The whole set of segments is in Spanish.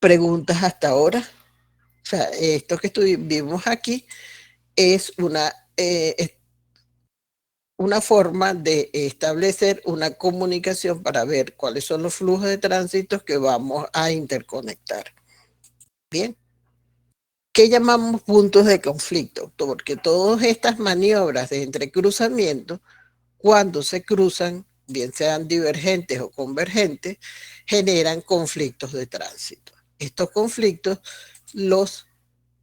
preguntas hasta ahora. O sea, esto que vimos aquí es una forma de establecer una comunicación para ver cuáles son los flujos de tránsito que vamos a interconectar. Bien. ¿Qué llamamos puntos de conflicto? Porque todas estas maniobras de entrecruzamiento, cuando se cruzan, bien sean divergentes o convergentes, generan conflictos de tránsito. Estos conflictos los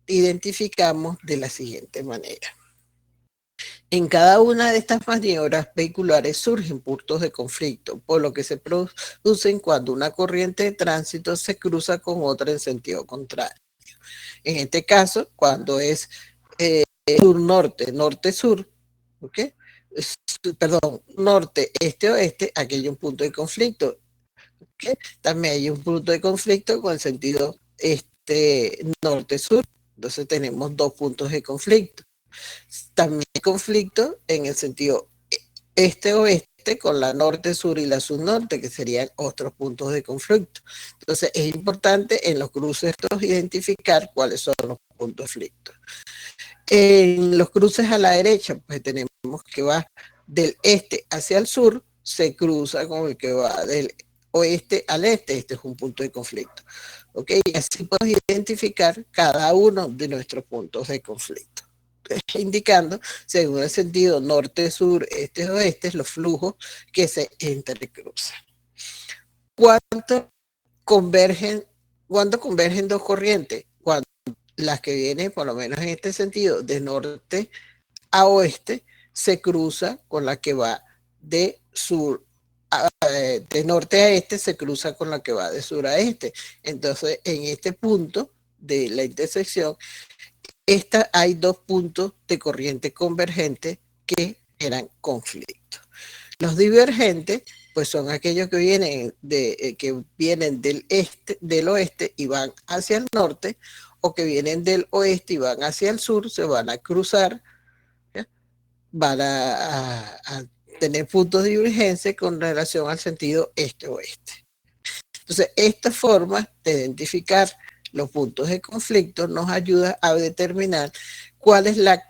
identificamos de la siguiente manera. En cada una de estas maniobras vehiculares surgen puntos de conflicto, por lo que se producen cuando una corriente de tránsito se cruza con otra en sentido contrario. En este caso, cuando es sur-norte, norte-sur, ¿ok? Perdón, norte, este-oeste, aquí hay un punto de conflicto. ¿Okay? También hay un punto de conflicto con el sentido norte-sur. Entonces tenemos dos puntos de conflicto. También hay conflicto en el sentido este-oeste con la norte-sur y la sur-norte, que serían otros puntos de conflicto. Entonces es importante en los cruces identificar cuáles son los puntos de conflicto. En los cruces a la derecha, pues tenemos que va del este hacia el sur, se cruza con el que va del oeste al este. Este es un punto de conflicto. ¿Ok? Y así podemos identificar cada uno de nuestros puntos de conflicto. Indicando, según el sentido norte-sur, este-oeste, los flujos que se entrecruzan. ¿Cuánto convergen dos corrientes? Cuando las que vienen, por lo menos en este sentido, de norte a oeste, se cruza con la que va de norte a este, se cruza con la que va de sur a este. Entonces, en este punto de la intersección, hay dos puntos de corriente convergente que eran conflictos. Los divergentes, pues son aquellos que vienen del oeste y van hacia el norte, o que vienen del oeste y van hacia el sur, se van a cruzar, ¿ya? Van a tener puntos de divergencia con relación al sentido este-oeste. Entonces, esta forma de identificar los puntos de conflicto nos ayuda a determinar cuál es la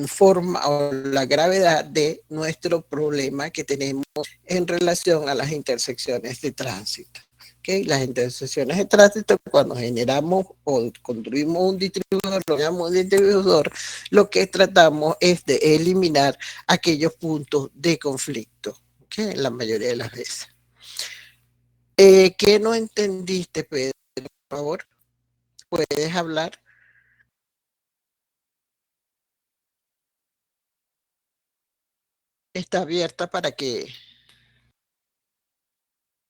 forma o la gravedad de nuestro problema que tenemos en relación a las intersecciones de tránsito. ¿Okay? Las intersecciones de tránsito, cuando generamos o construimos un distribuidor, lo que tratamos es de eliminar aquellos puntos de conflicto, ¿okay? La mayoría de las veces. ¿Qué no entendiste, Pedro? Por favor, ¿puedes hablar? Está abierta para que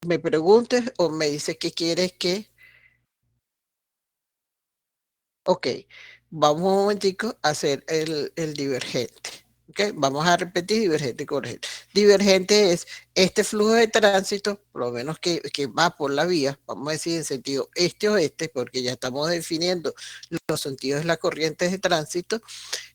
me preguntes o me dices que quieres que... Ok, vamos un momentico a hacer el divergente. Okay, vamos a repetir divergente y convergente. Divergente es este flujo de tránsito, por lo menos que va por la vía, vamos a decir en sentido este-oeste, porque ya estamos definiendo los sentidos de las corrientes de tránsito.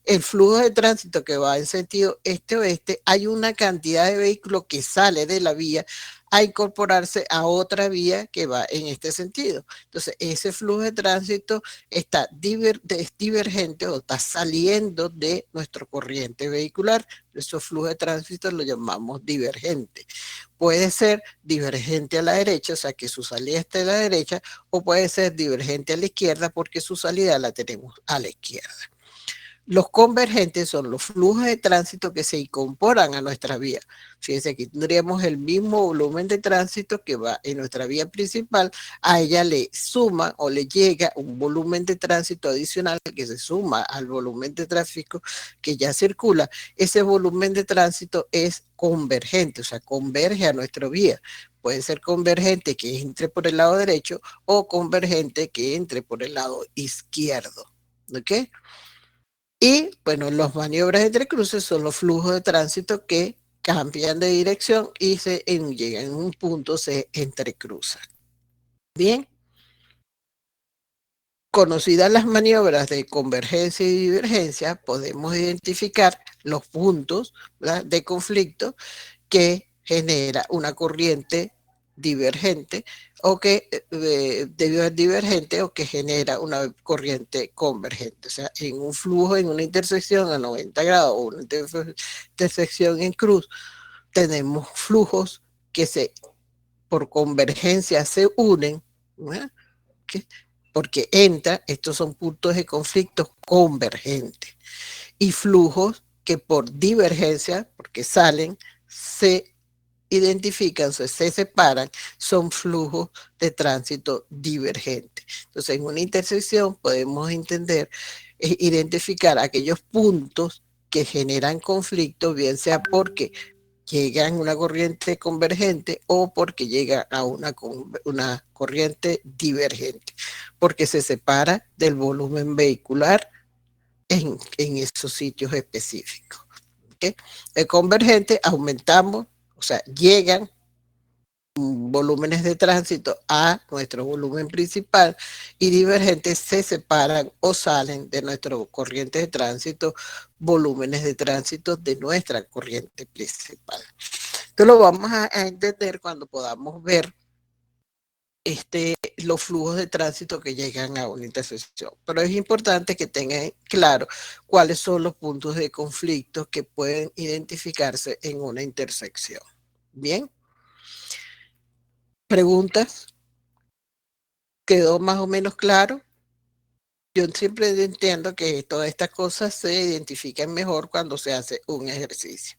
El flujo de tránsito que va en sentido este-oeste, hay una cantidad de vehículos que sale de la vía a incorporarse a otra vía que va en este sentido. Entonces, ese flujo de tránsito está divergente o está saliendo de nuestro corriente vehicular. Esos flujos de tránsito lo llamamos divergente. Puede ser divergente a la derecha, o sea que su salida está a la derecha, o puede ser divergente a la izquierda porque su salida la tenemos a la izquierda. Los convergentes son los flujos de tránsito que se incorporan a nuestra vía. Fíjense, aquí tendríamos el mismo volumen de tránsito que va en nuestra vía principal, a ella le suma o le llega un volumen de tránsito adicional que se suma al volumen de tráfico que ya circula. Ese volumen de tránsito es convergente, o sea, converge a nuestra vía. Puede ser convergente que entre por el lado derecho o convergente que entre por el lado izquierdo. ¿Ok? Y bueno, las maniobras entre cruces son los flujos de tránsito que cambian de dirección y llegan en un punto, se entrecruzan. Bien, conocidas las maniobras de convergencia y divergencia, podemos identificar los puntos, ¿verdad?, de conflicto que genera una corriente divergente o que divergente o que genera una corriente convergente. O sea, en un flujo, en una intersección a 90 grados o una intersección en cruz, tenemos flujos que por convergencia se unen, ¿no? Porque estos son puntos de conflicto convergentes, y flujos que por divergencia, porque salen, se identifican, se separan, son flujos de tránsito divergente. Entonces, en una intersección podemos identificar aquellos puntos que generan conflicto, bien sea porque llegan a una corriente convergente o porque llega a una corriente divergente, porque se separa del volumen vehicular en esos sitios específicos. ¿Okay? El convergente aumentamos, o sea, llegan volúmenes de tránsito a nuestro volumen principal, y divergentes se separan o salen de nuestro corriente de tránsito, volúmenes de tránsito de nuestra corriente principal. Esto lo vamos a entender cuando podamos ver los flujos de tránsito que llegan a una intersección. Pero es importante que tengan claro cuáles son los puntos de conflicto que pueden identificarse en una intersección. Bien. ¿Preguntas? ¿Quedó más o menos claro? Yo siempre entiendo que todas estas cosas se identifican mejor cuando se hace un ejercicio.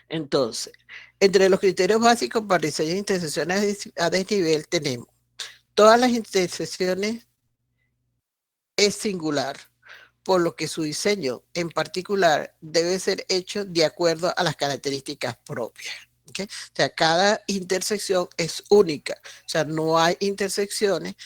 Entonces, entre los criterios básicos para diseño de intersecciones a desnivel tenemos: todas las intersecciones es singular, por lo que su diseño en particular debe ser hecho de acuerdo a las características propias. ¿Okay? O sea, cada intersección es única, o sea, no hay intersecciones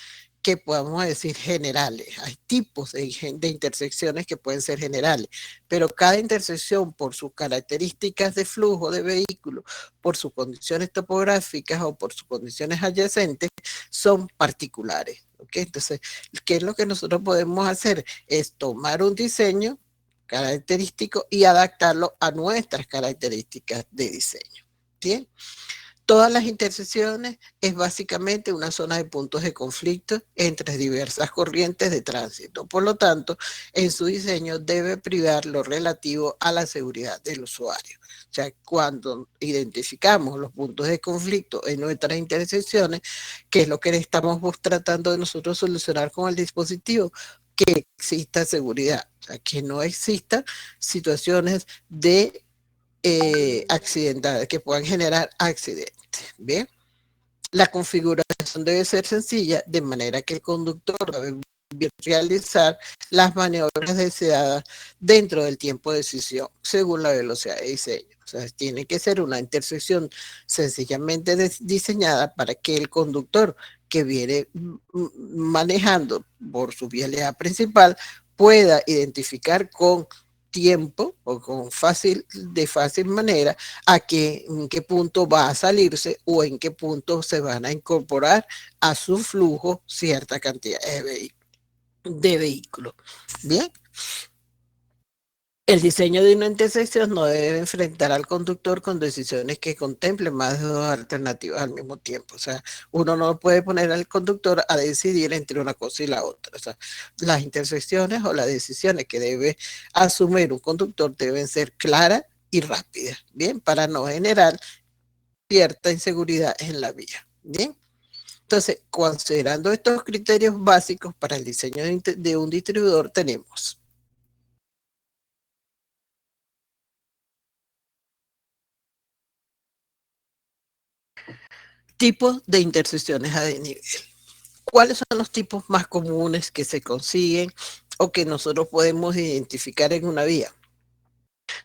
que podamos decir generales. Hay tipos de intersecciones que pueden ser generales, pero cada intersección, por sus características de flujo de vehículos, por sus condiciones topográficas o por sus condiciones adyacentes, son particulares. ¿Okay? Entonces, ¿qué es lo que nosotros podemos hacer? Es tomar un diseño característico y adaptarlo a nuestras características de diseño. ¿Bien? Todas las intersecciones es básicamente una zona de puntos de conflicto entre diversas corrientes de tránsito. Por lo tanto, en su diseño debe privar lo relativo a la seguridad del usuario. O sea, cuando identificamos los puntos de conflicto en nuestras intersecciones, ¿qué es lo que estamos tratando de nosotros solucionar con el dispositivo? Que exista seguridad, o sea, que no existan situaciones de accidentales que puedan generar accidentes. Bien, la configuración debe ser sencilla, de manera que el conductor debe realizar las maniobras deseadas dentro del tiempo de decisión, según la velocidad de diseño. O sea, tiene que ser una intersección sencillamente diseñada para que el conductor que viene manejando por su vialidad principal pueda identificar con tiempo o de fácil manera en qué punto va a salirse o en qué punto se van a incorporar a su flujo cierta cantidad de vehículos. Bien. El diseño de una intersección no debe enfrentar al conductor con decisiones que contemplen más de dos alternativas al mismo tiempo. O sea, uno no puede poner al conductor a decidir entre una cosa y la otra. O sea, las intersecciones o las decisiones que debe asumir un conductor deben ser claras y rápidas, ¿bien? Para no generar cierta inseguridad en la vía, ¿bien? Entonces, considerando estos criterios básicos para el diseño de un distribuidor, tenemos tipos de intersecciones a desnivel. ¿Cuáles son los tipos más comunes que se consiguen o que nosotros podemos identificar en una vía?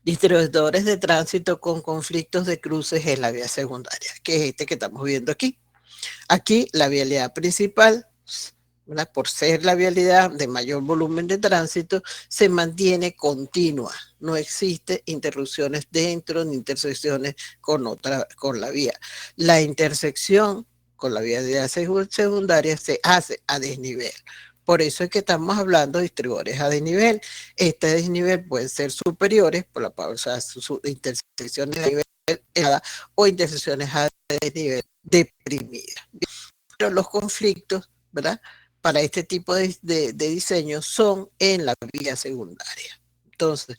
Distribuidores de tránsito con conflictos de cruces en la vía secundaria, que es este que estamos viendo aquí. Aquí la vialidad principal, por ser la vialidad de mayor volumen de tránsito, se mantiene continua. No existe interrupciones dentro ni intersecciones con la vía. La intersección con la vialidad secundaria se hace a desnivel. Por eso es que estamos hablando de distribuidores a desnivel. Este desnivel pueden ser superiores, por la pausa, sus intersecciones de nivel o intersecciones de nivel deprimida. Pero los conflictos, ¿verdad? Para este tipo de diseño son en la vía secundaria. Entonces,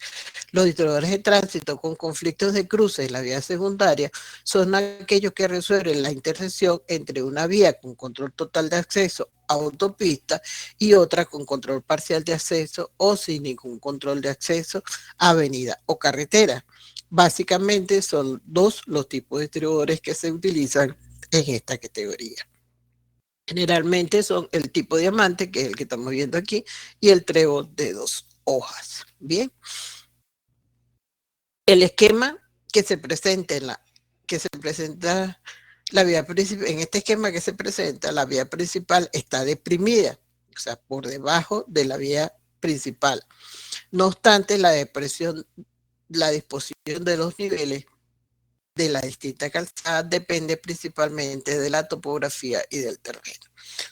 los distribuidores de tránsito con conflictos de cruce en la vía secundaria son aquellos que resuelven la intersección entre una vía con control total de acceso a autopista y otra con control parcial de acceso o sin ningún control de acceso a avenida o carretera. Básicamente son dos los tipos de distribuidores que se utilizan en esta categoría. Generalmente son el tipo diamante, que es el que estamos viendo aquí, y el trébol de dos hojas. Bien, el esquema que se presenta que se presenta la vía principal, en este esquema que se presenta, la vía principal está deprimida, o sea, por debajo de la vía principal. No obstante, la disposición de los niveles de la distinta calzada depende principalmente de la topografía y del terreno.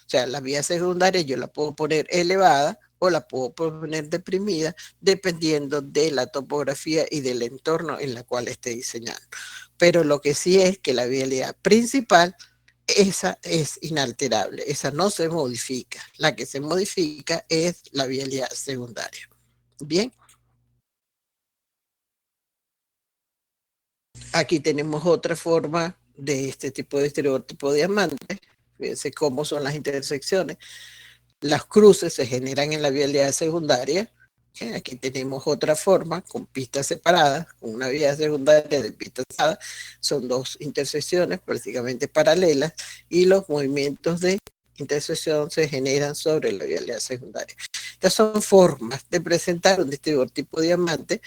O sea, la vía secundaria yo la puedo poner elevada o la puedo poner deprimida dependiendo de la topografía y del entorno en la cual esté diseñando. Pero lo que sí es que la vialidad principal, esa es inalterable, esa no se modifica. La que se modifica es la vialidad secundaria. Bien, aquí tenemos otra forma de este tipo de estereotipo diamante. Fíjense cómo son las intersecciones. Las cruces se generan en la vialidad secundaria. ¿Okay? Aquí tenemos otra forma con pistas separadas, con una vía secundaria de pistas separadas. Son dos intersecciones prácticamente paralelas y los movimientos de intersección se generan sobre la vialidad secundaria. Estas son formas de presentar un distribuidor tipo diamante,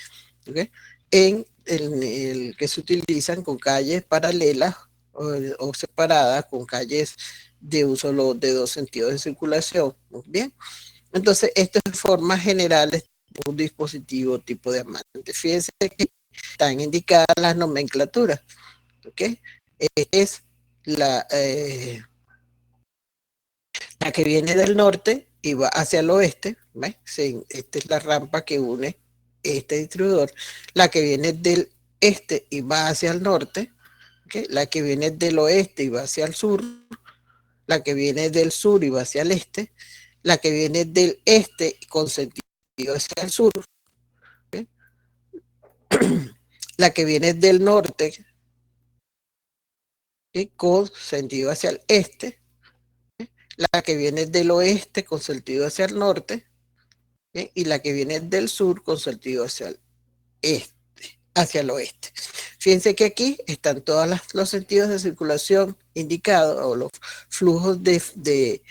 ¿okay? En el que se utilizan con calles paralelas o separadas, con calles de un solo, de dos sentidos de circulación. Muy bien. Entonces, estas formas generales de un dispositivo tipo diamante. Fíjense que están indicadas las nomenclaturas. ¿Ok? Es la, la que viene del norte y va hacia el oeste. ¿Ves? Sí, esta es la rampa que une este distribuidor. La que viene del este y va hacia el norte. ¿Okay? La que viene del oeste y va hacia el sur. La que viene del sur y va hacia el este, la que viene del este con sentido hacia el sur, ¿okay? La que viene del norte, ¿okay? Con sentido hacia el este, ¿okay? La que viene del oeste con sentido hacia el norte, ¿okay? Y la que viene del sur con sentido hacia el este, hacia el oeste. Fíjense que aquí están todos los sentidos de circulación indicados o los flujos de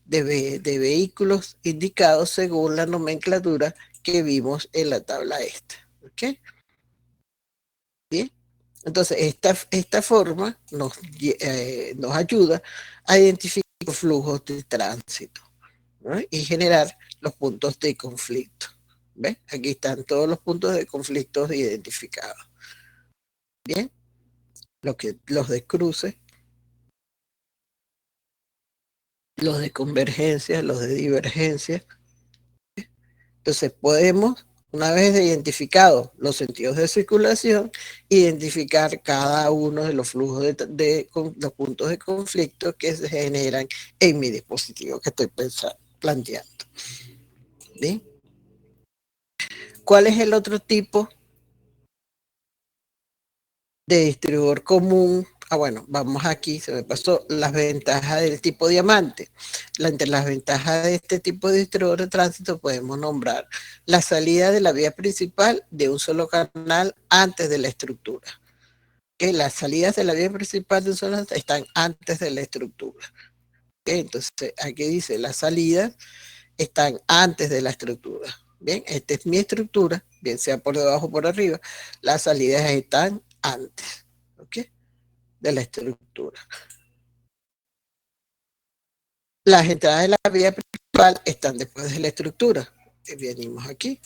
vehículos indicados según la nomenclatura que vimos en la tabla esta. ¿Ok? Bien. Entonces, esta forma nos ayuda a identificar los flujos de tránsito, ¿no? Y generar los puntos de conflicto. ¿Ves? Aquí están todos los puntos de conflicto identificados. Bien, los de cruce, los de convergencia, los de divergencia. Entonces podemos, una vez identificados los sentidos de circulación, identificar cada uno de los flujos los puntos de conflicto que se generan en mi dispositivo que estoy planteando. ¿Bien? ¿Cuál es el otro tipo de distribuidor común? Ah, bueno, vamos aquí, se me pasó las ventajas del tipo diamante. Entre las ventajas de este tipo de distribuidor de tránsito podemos nombrar la salida de la vía principal de un solo canal antes de la estructura. Que las salidas de la vía principal de un solo canal están antes de la estructura. Entonces, aquí dice, las salidas están antes de la estructura. Bien, esta es mi estructura, bien sea por debajo o por arriba. Las salidas están antes, ¿ok? De la estructura. Las entradas de la vía principal están después de la estructura. Venimos aquí.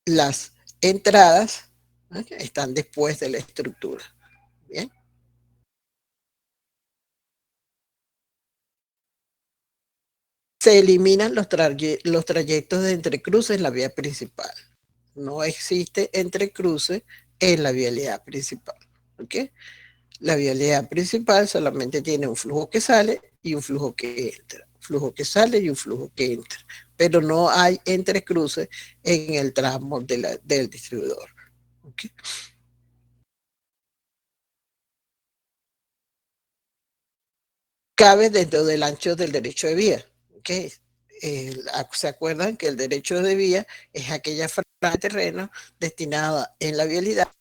Las entradas, ¿okay? Están después de la estructura. Bien. Se eliminan los trayectos de entrecruces en la vía principal. No existe entrecruce en la vialidad principal. ¿Ok? La vialidad principal solamente tiene un flujo que sale y un flujo que entra. Un flujo que sale y un flujo que entra. Pero no hay entrecruces en el tramo del distribuidor. ¿Ok? Cabe dentro del ancho del derecho de vía. ¿Okay? ¿Se acuerdan que el derecho de vía es aquella franja de terreno destinada en la vialidad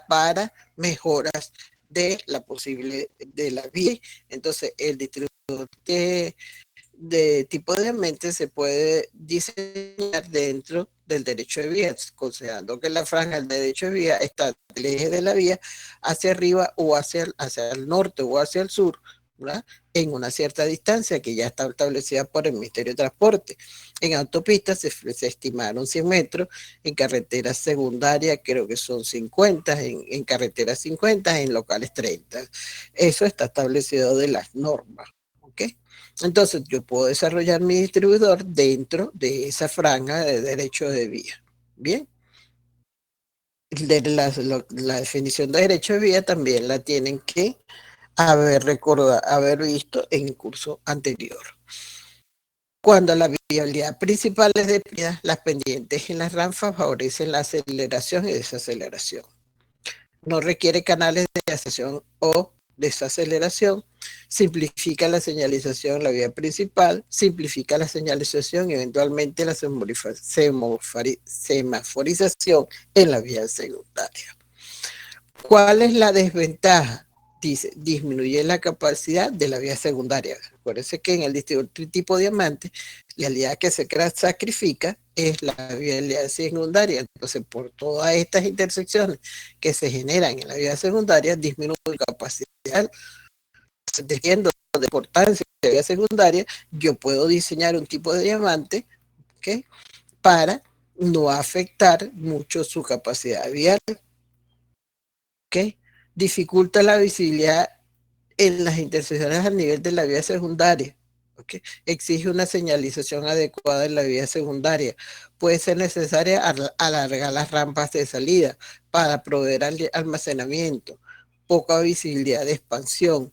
para mejoras de la posible de la vía? Entonces, el distribuidor de tipo de ambiente se puede diseñar dentro del derecho de vía, considerando que la franja del derecho de vía está del eje de la vía hacia arriba o hacia el norte o hacia el sur, ¿verdad? En una cierta distancia que ya está establecida por el Ministerio de Transporte. En autopistas se estimaron 100 metros, en carreteras secundarias creo que son 50, en carreteras 50, en locales 30. Eso está establecido de las normas. ¿Ok? Entonces yo puedo desarrollar mi distribuidor dentro de esa franja de derecho de vía. Bien, la definición de derecho de vía también la tienen que haber visto en el curso anterior. Cuando la viabilidad principal es de vía, las pendientes en las rampas favorecen la aceleración y desaceleración. No requiere canales de aceleración o desaceleración, simplifica la señalización en la vía principal, simplifica la señalización y eventualmente la semaforización en la vía secundaria. ¿Cuál es la desventaja? Dice, disminuye la capacidad de la vía secundaria. Acuérdense que en el distribuidor tipo diamante, la vialidad que se sacrifica es la vialidad secundaria. Entonces, por todas estas intersecciones que se generan en la vía secundaria, disminuye la capacidad. Dependiendo de la importancia de la vía secundaria, yo puedo diseñar un tipo de diamante, ¿okay? Para no afectar mucho su capacidad vial. ¿Okay? Dificulta la visibilidad en las intersecciones al nivel de la vía secundaria. ¿Okay? Exige una señalización adecuada en la vía secundaria. Puede ser necesaria alargar las rampas de salida para proveer almacenamiento. Poca visibilidad de expansión.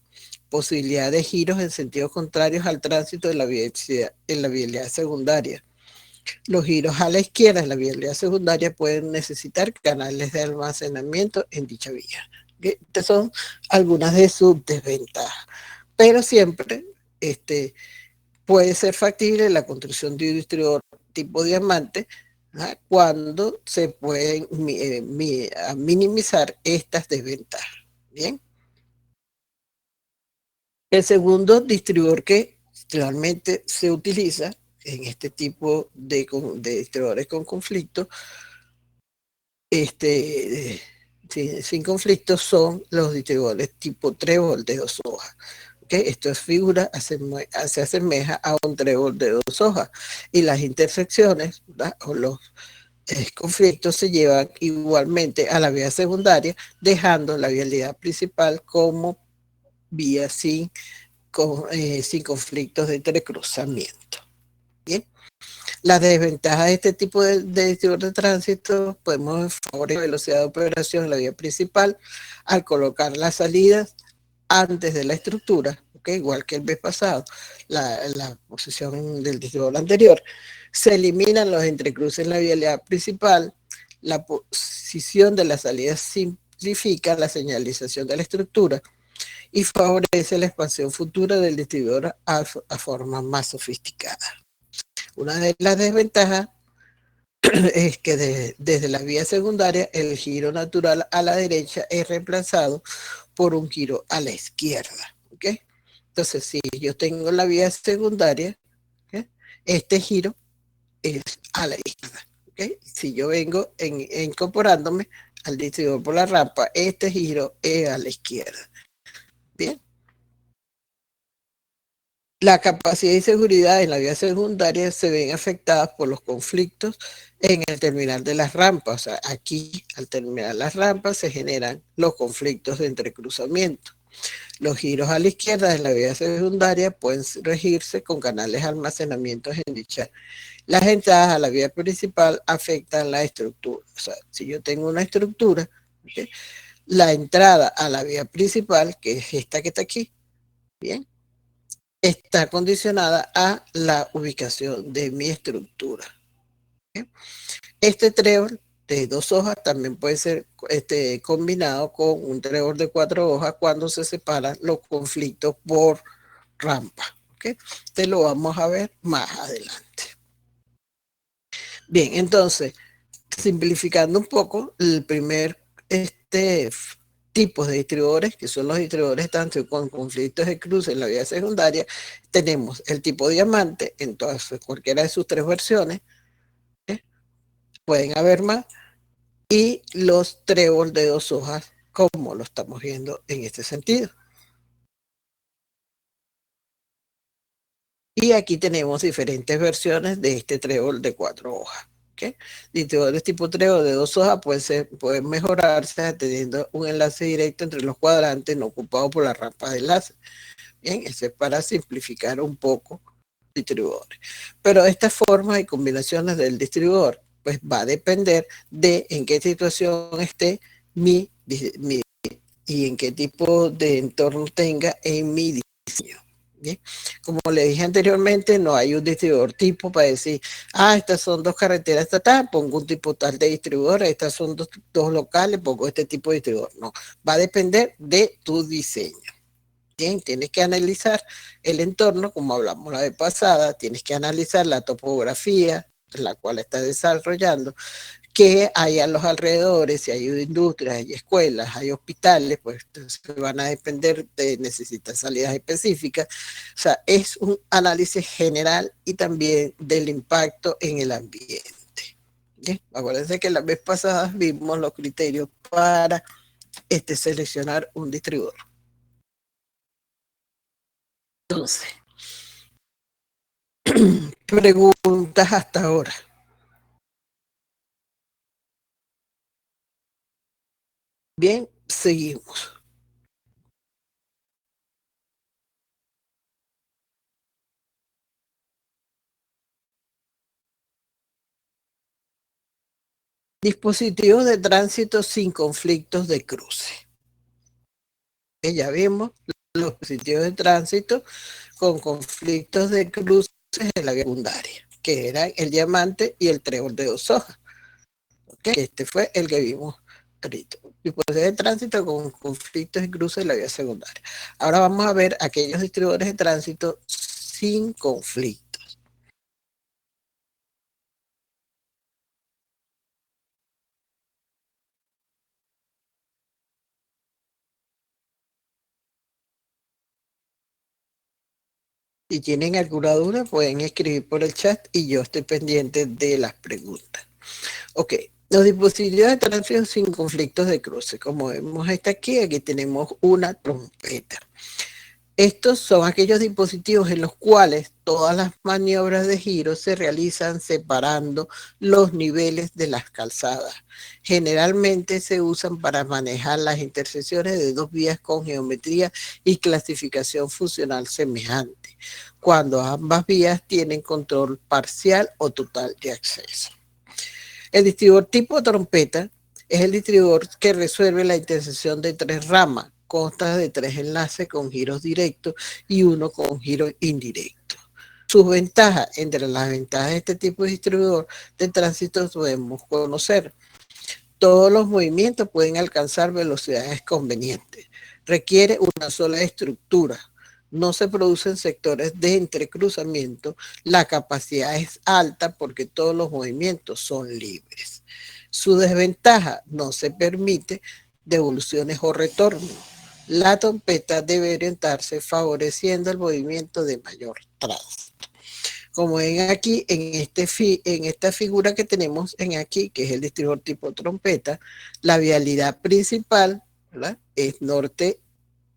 Posibilidad de giros en sentidos contrarios al tránsito de la vialidad secundaria. Los giros a la izquierda en la vialidad secundaria pueden necesitar canales de almacenamiento en dicha vía. Estas son algunas de sus desventajas, pero siempre puede ser factible la construcción de un distribuidor tipo diamante, ¿verdad? Cuando se pueden minimizar estas desventajas. Bien. El segundo distribuidor que realmente se utiliza en este tipo de distribuidores con conflicto, sin conflicto, son los distribuidores tipo trébol de dos hojas. ¿Okay? Esto es figura, se asemeja a un trébol de dos hojas. Y las intersecciones, ¿verdad? O los conflictos se llevan igualmente a la vía secundaria, dejando la vialidad principal como vía sin conflictos de entrecruzamiento. Bien. Las desventajas de este tipo de distribuidor de tránsito, podemos favorecer la velocidad de operación en la vía principal al colocar las salidas antes de la estructura, ¿okay? Igual que el mes pasado, la posición del distribuidor anterior. Se eliminan los entrecruces en la vialidad principal, la posición de las salidas simplifica la señalización de la estructura y favorece la expansión futura del distribuidor a forma más sofisticada. Una de las desventajas es que desde la vía secundaria el giro natural a la derecha es reemplazado por un giro a la izquierda. ¿Okay? Entonces, si yo tengo la vía secundaria, ¿okay? Este giro es a la izquierda. ¿Okay? Si yo vengo incorporándome al distribuidor por la rampa, este giro es a la izquierda. Bien. La capacidad y seguridad en la vía secundaria se ven afectadas por los conflictos en el terminal de las rampas. O sea, aquí, al terminar las rampas, se generan los conflictos de entrecruzamiento. Los giros a la izquierda de la vía secundaria pueden regirse con canales de almacenamiento en dicha. Las entradas a la vía principal afectan la estructura. O sea, si yo tengo una estructura, ¿okay? La entrada a la vía principal, que es esta que está aquí, bien, está condicionada a la ubicación de mi estructura. ¿Okay? Este trébol de 2 hojas también puede ser combinado con un trébol de 4 hojas cuando se separan los conflictos por rampa. ¿Okay? Te lo vamos a ver más adelante. Bien, entonces, simplificando un poco, el primer tipos de distribuidores, que son los distribuidores tanto con conflictos de cruce en la vía secundaria, tenemos el tipo diamante en todas, cualquiera de sus 3 versiones, ¿eh? Pueden haber más, y los trébol de 2 hojas, como lo estamos viendo en este sentido. Y aquí tenemos diferentes versiones de este trébol de 4 hojas. ¿Okay? Distribuidores tipo trébol de 2 hojas pueden mejorarse teniendo un enlace directo entre los cuadrantes no ocupados por la rampa de enlace. Bien, eso es para simplificar un poco distribuidores. Pero estas formas y combinaciones del distribuidor, pues va a depender de en qué situación esté mi y en qué tipo de entorno tenga en mi diseño. ¿Bien? Como le dije anteriormente, no hay un distribuidor tipo para decir, estas son 2 carreteras estatales, pongo un tipo tal de distribuidor, estas son dos locales, pongo este tipo de distribuidor. No, va a depender de tu diseño. Bien, tienes que analizar el entorno, como hablamos la vez pasada, tienes que analizar la topografía, la cual estás desarrollando, que hay a los alrededores, si hay industrias, hay escuelas, hay hospitales, pues entonces van a depender de necesitar salidas específicas. O sea, es un análisis general y también del impacto en el ambiente. ¿Bien? Acuérdense que la vez pasada vimos los criterios para seleccionar un distribuidor. Entonces, preguntas hasta ahora. Bien, seguimos. Dispositivos de tránsito sin conflictos de cruce. Ya vimos los dispositivos de tránsito con conflictos de cruce en la vía secundaria, que eran el diamante y el trébol de 2 hojas. ¿Okay? Este fue el que vimos ahorita. Dispositivos de tránsito con conflictos de cruce en la vía secundaria. Ahora vamos a ver aquellos distribuidores de tránsito sin conflicto. Si tienen alguna duda, pueden escribir por el chat y yo estoy pendiente de las preguntas. Ok, los dispositivos de tránsito sin conflictos de cruce. Como vemos aquí tenemos una trompeta. Estos son aquellos dispositivos en los cuales todas las maniobras de giro se realizan separando los niveles de las calzadas. Generalmente se usan para manejar las intersecciones de 2 vías con geometría y clasificación funcional semejante, cuando ambas vías tienen control parcial o total de acceso. El distribuidor tipo trompeta es el distribuidor que resuelve la intersección de 3 ramas. Consta de 3 enlaces con giros directos y uno con giro indirecto. Sus ventajas, entre las ventajas de este tipo de distribuidor de tránsito podemos conocer. Todos los movimientos pueden alcanzar velocidades convenientes. Requiere una sola estructura. No se producen sectores de entrecruzamiento. La capacidad es alta porque todos los movimientos son libres. Su desventaja, no se permite devoluciones o retornos. La trompeta debe orientarse favoreciendo el movimiento de mayor tránsito. Como ven aquí, en esta figura que tenemos en aquí, que es el distribuidor tipo trompeta, la vialidad principal, ¿verdad?, es norte,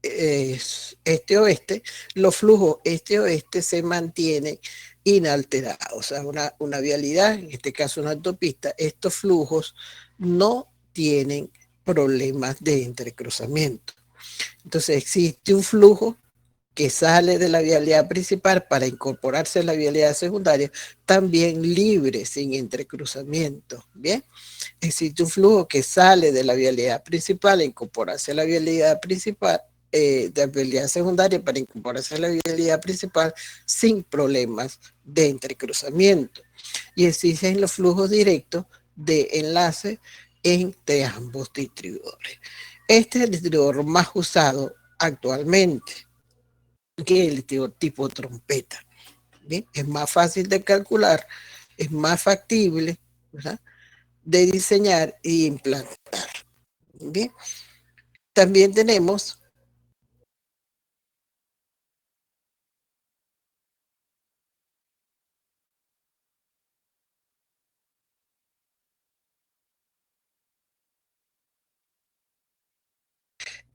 este-oeste. Los flujos este-oeste se mantienen inalterados. O sea, una vialidad, en este caso una autopista, estos flujos no tienen problemas de entrecruzamiento. Entonces existe un flujo que sale de la vialidad principal para incorporarse a la vialidad secundaria, también libre, sin entrecruzamiento. Bien, existe un flujo que sale de la vialidad principal a incorporarse a la vialidad principal, de la vialidad secundaria para incorporarse a la vialidad principal sin problemas de entrecruzamiento. Y existen los flujos directos de enlace entre ambos distribuidores. Este es el distribuidor más usado actualmente, que es el distribuidor tipo trompeta. ¿Bien? Es más fácil de calcular, es más factible, ¿verdad?, de diseñar y implantar. Bien, también tenemos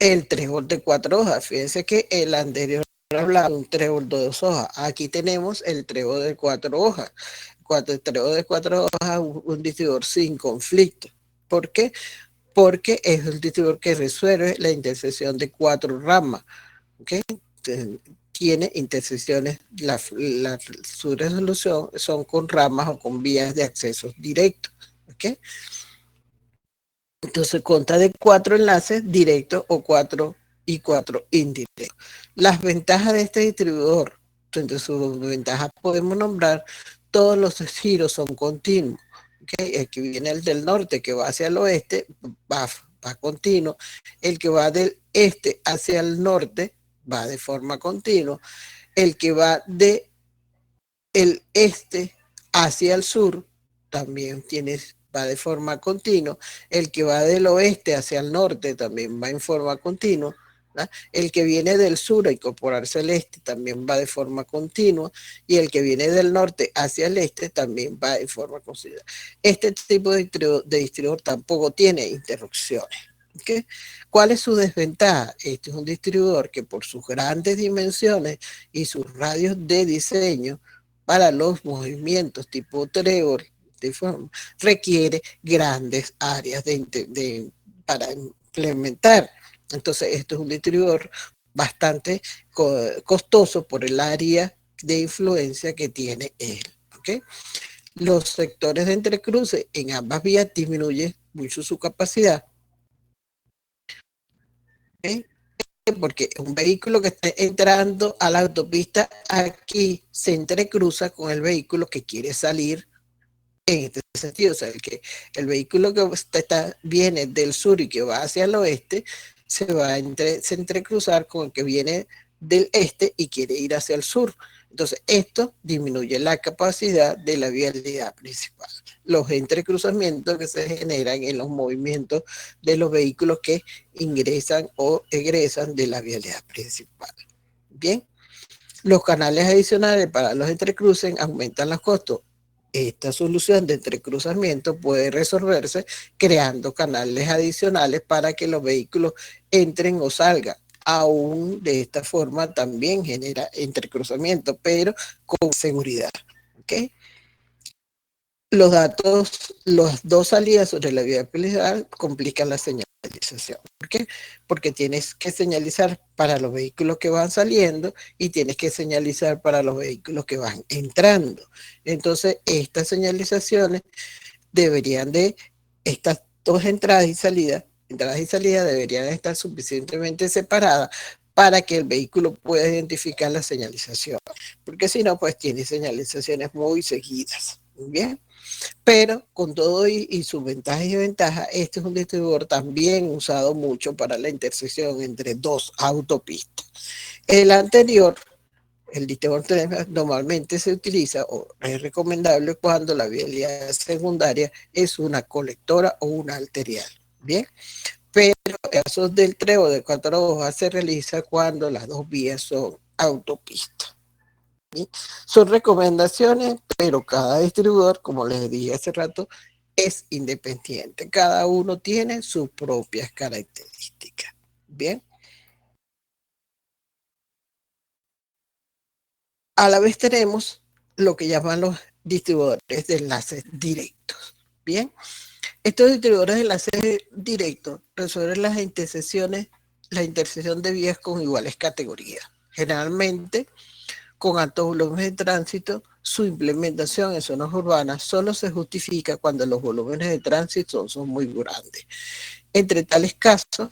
el trébol de 4 hojas. Fíjense que el anterior hablaba de un trébol de 2 hojas. Aquí tenemos el trébol de 4 hojas. El trébol de 4 hojas, un distribuidor sin conflicto. ¿Por qué? Porque es el distribuidor que resuelve la intersección de 4 ramas. ¿Okay? Tiene intersecciones, su resolución son con ramas o con vías de acceso directo. ¿Okay? Entonces consta de 4 enlaces directos o 4 indirectos. Las ventajas de este distribuidor, entre sus ventajas podemos nombrar, todos los giros son continuos. ¿Okay? El que viene el del norte, que va hacia el oeste, va continuo. El que va del este hacia el norte va de forma continua. El que va de el este hacia el sur también va de forma continua. El que va del oeste hacia el norte también va en forma continua. ¿verdad? El que viene del sur a incorporarse al este también va de forma continua. Y el que viene del norte hacia el este también va en forma continua. Este tipo de distribuidor tampoco tiene interrupciones. ¿Okay? ¿Cuál es su desventaja? Este es un distribuidor que por sus grandes dimensiones y sus radios de diseño para los movimientos tipo trébol requiere grandes áreas para implementar. Entonces, esto es un distribuidor bastante costoso por el área de influencia que tiene él. ¿Okay? Los sectores de entrecruce en ambas vías disminuyen mucho su capacidad. ¿Okay? Porque un vehículo que está entrando a la autopista aquí se entrecruza con el vehículo que quiere salir en este sentido. O sea, el vehículo que viene del sur y que va hacia el oeste se va se entrecruzar con el que viene del este y quiere ir hacia el sur. Entonces, esto disminuye la capacidad de la vialidad principal. Los entrecruzamientos que se generan en los movimientos de los vehículos que ingresan o egresan de la vialidad principal. Bien, los canales adicionales para los entrecruces aumentan los costos. Esta solución de entrecruzamiento puede resolverse creando canales adicionales para que los vehículos entren o salgan. Aún de esta forma también genera entrecruzamiento, pero con seguridad. ¿Okay? Las dos salidas sobre la vía principal complican la señalización. ¿Por qué? Porque tienes que señalizar para los vehículos que van saliendo y tienes que señalizar para los vehículos que van entrando. Entonces, estas señalizaciones deberían estas dos entradas y salidas deberían estar suficientemente separadas para que el vehículo pueda identificar la señalización. Porque si no, pues tiene señalizaciones muy seguidas. Bien. Pero con todo y sus ventajas y desventajas, este es un distribuidor también usado mucho para la intersección entre dos autopistas. El anterior, el distribuidor normalmente se utiliza o es recomendable cuando la vialidad secundaria es una colectora o una arterial. Bien, pero el caso del trébol de 4 hojas se realiza cuando las dos vías son autopistas. ¿Sí? Son recomendaciones, pero cada distribuidor, como les dije hace rato, es independiente. Cada uno tiene sus propias características. Bien. A la vez tenemos lo que llaman los distribuidores de enlaces directos. Bien. Estos distribuidores de enlaces directos resuelven la intersección de vías con iguales categorías. Generalmente, con altos volúmenes de tránsito, su implementación en zonas urbanas solo se justifica cuando los volúmenes de tránsito son muy grandes. En tales casos,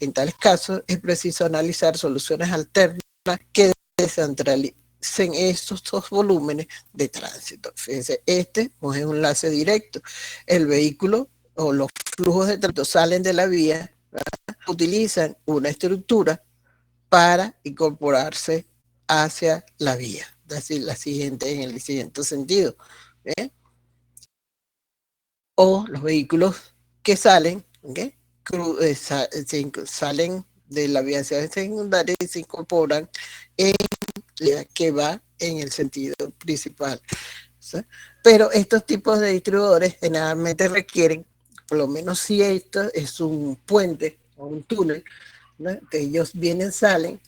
es preciso analizar soluciones alternas que descentralicen estos dos volúmenes de tránsito. Fíjense, este no es un enlace directo. El vehículo o los flujos de tránsito salen de la vía, ¿verdad? Utilizan una estructura para incorporarse hacia la vía. Así, en el siguiente sentido. ¿Eh? O los vehículos que salen, ¿okay? Salen de la vía secundaria y se incorporan en la que va en el sentido principal. ¿Sí? Pero estos tipos de distribuidores generalmente requieren, por lo menos si esto es un puente o un túnel, ¿no? Que ellos vienen, salen,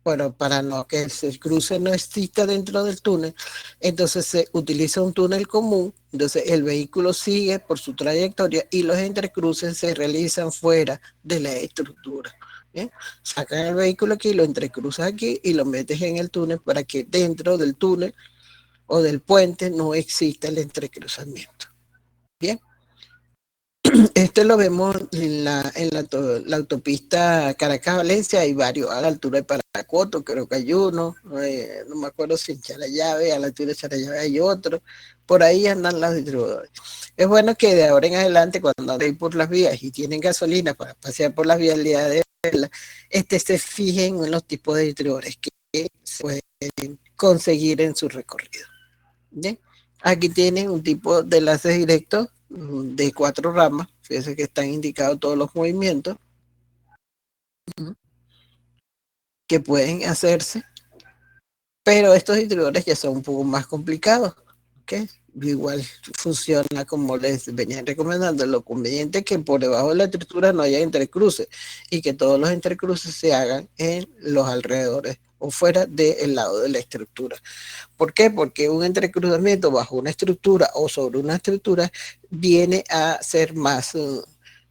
bueno, para no que el cruce no exista dentro del túnel, entonces se utiliza un túnel común, entonces el vehículo sigue por su trayectoria y los entrecruces se realizan fuera de la estructura. ¿Bien? Sacan el vehículo aquí, lo entrecruzas aquí y lo metes en el túnel para que dentro del túnel o del puente no exista el entrecruzamiento. Bien. Este lo vemos la autopista Caracas-Valencia, hay varios, a la altura de Paracoto, creo que hay uno, no me acuerdo si en Charallave, a la altura de Charallave hay otro, por ahí andan los distribuidores. Es bueno que de ahora en adelante, cuando anden por las vías y tienen gasolina para pasear por las vías el día de verla, se fijen en los tipos de distribuidores que se pueden conseguir en su recorrido. ¿Bien? Aquí tienen un tipo de enlaces directos de 4 ramas. Fíjense que están indicados todos los movimientos que pueden hacerse, pero estos distribuidores ya son un poco más complicados. ¿Okay? Igual funciona como les venía recomendando. Lo conveniente es que por debajo de la estructura no haya entrecruces y que todos los entrecruces se hagan en los alrededores o fuera del lado de la estructura. ¿Por qué? Porque un entrecruzamiento bajo una estructura o sobre una estructura viene a ser más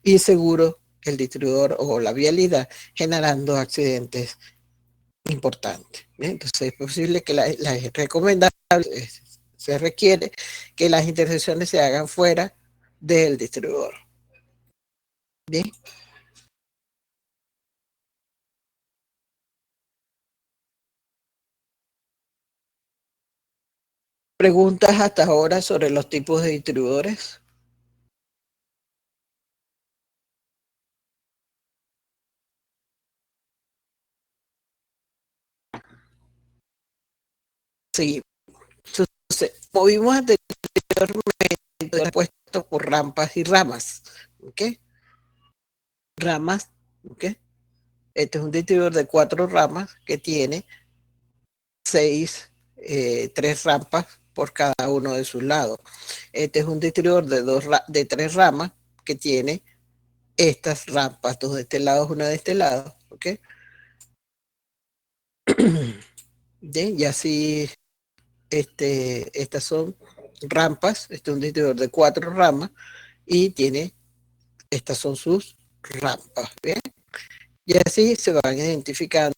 inseguro el distribuidor o la vialidad, generando accidentes importantes. ¿Bien? Entonces es posible que es recomendable, se requiere que las intersecciones se hagan fuera del distribuidor. Bien. ¿Preguntas hasta ahora sobre los tipos de distribuidores? Sí. Entonces, movimos anteriormente puesto por rampas y ramas. ¿Ok? Ramas. ¿Ok? Este es un distribuidor de 4 ramas que tiene 3 rampas por cada uno de sus lados. Este es un distribuidor de 3 ramas que tiene estas rampas, 2 de este lado, una de este lado. ¿Ok? Bien, y así estas son rampas. Este es un distribuidor de 4 ramas y tiene, estas son sus rampas. Bien, y así se van identificando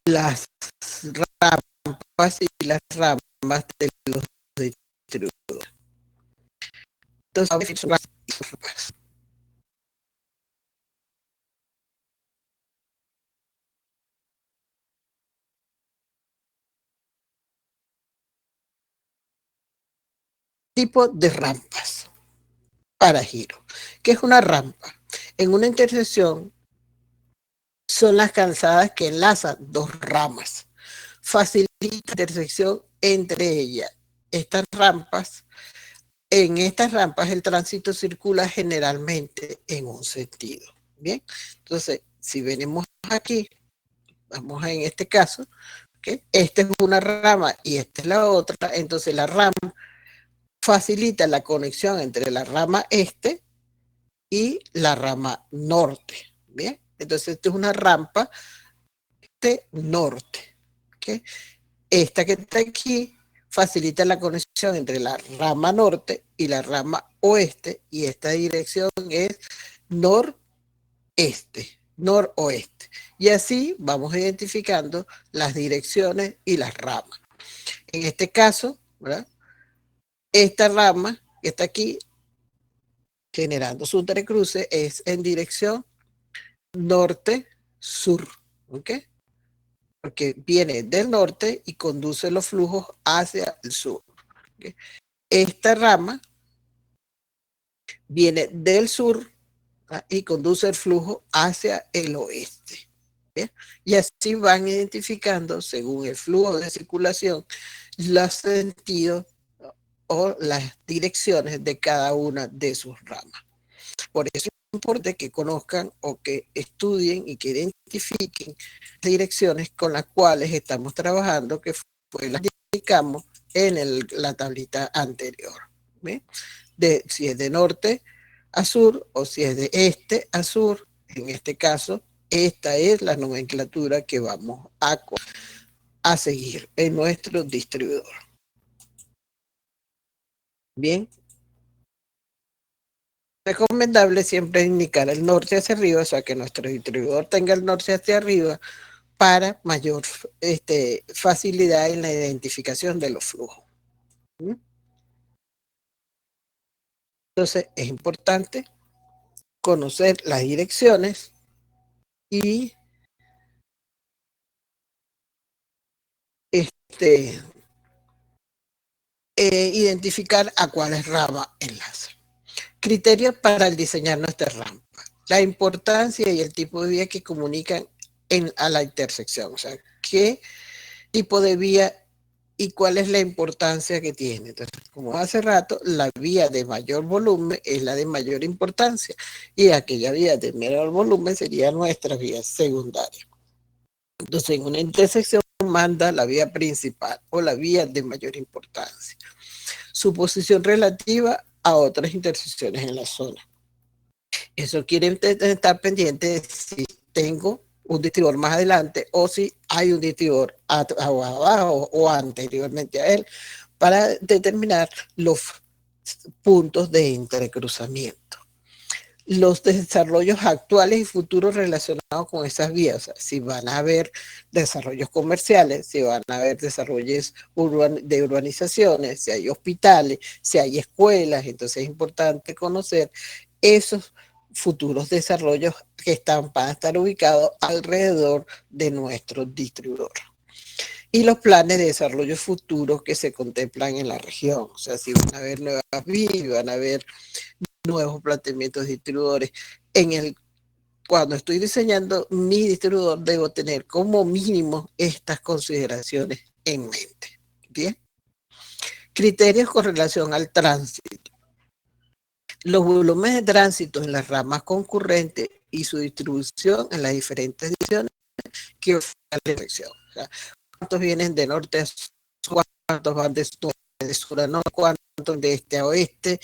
las rampas y las ramas de los distribuidores. Entonces, tipo de rampas para giro. ¿Qué es una rampa? En una intersección son las calzadas que enlazan 2 ramas. Facilita la intersección entre ellas. En estas rampas el tránsito circula generalmente en un sentido. Bien, entonces, si venimos aquí, vamos en este caso, ¿okay? Esta es una rama y esta es la otra, entonces la rama facilita la conexión entre la rama este y la rama norte. Bien, entonces esta es una rampa de norte. ¿Okay? Esta que está aquí facilita la conexión entre la rama norte y la rama oeste, y esta dirección es noreste, noroeste. Y así vamos identificando las direcciones y las ramas. En este caso, ¿verdad? Esta rama que está aquí generando su entrecruce es en dirección norte-sur, ¿ok? Porque viene del norte y conduce los flujos hacia el sur. ¿Okay? Esta rama viene del sur, ¿ah? Y conduce el flujo hacia el oeste. ¿Bien? Y así van identificando, según el flujo de circulación, los sentidos o las direcciones de cada una de sus ramas. Por eso es importante que conozcan o que estudien y que identifiquen las direcciones con las cuales estamos trabajando, que fue las que indicamos en la tablita anterior. ¿Bien? Si es de norte a sur o si es de este a sur, en este caso, esta es la nomenclatura que vamos a seguir en nuestro distribuidor. Bien, recomendable siempre indicar el norte hacia arriba, o sea que nuestro distribuidor tenga el norte hacia arriba para mayor facilidad en la identificación de los flujos. Entonces es importante conocer las direcciones y identificar a cuáles ramas enlaza. Criterios para el diseñar nuestra rampa. La importancia y el tipo de vía que comunican a la intersección. O sea, qué tipo de vía y cuál es la importancia que tiene. Entonces, como hace rato, la vía de mayor volumen es la de mayor importancia y aquella vía de menor volumen sería nuestra vía secundaria. Entonces, en una intersección manda la vía principal o la vía de mayor importancia. Su posición relativa a otras intersecciones en la zona. Eso quiere estar pendiente de si tengo un distribuidor más adelante o si hay un distribuidor abajo o anteriormente a él para determinar los puntos de intercruzamiento. Los desarrollos actuales y futuros relacionados con esas vías, o sea, si van a haber desarrollos comerciales, si van a haber desarrollos de urbanizaciones, si hay hospitales, si hay escuelas, entonces es importante conocer esos futuros desarrollos que van a estar ubicados alrededor de nuestro distribuidor. Y los planes de desarrollo futuros que se contemplan en la región, o sea, si van a haber nuevas vías, van a haber nuevos planteamientos de distribuidores. Cuando estoy diseñando mi distribuidor, debo tener como mínimo estas consideraciones en mente. Bien. Criterios con relación al tránsito. Los volúmenes de tránsito en las ramas concurrentes y su distribución en las diferentes direcciones que ofrece la dirección. O sea, cuántos vienen de norte a sur, cuántos van de sur a norte, cuántos de este a oeste,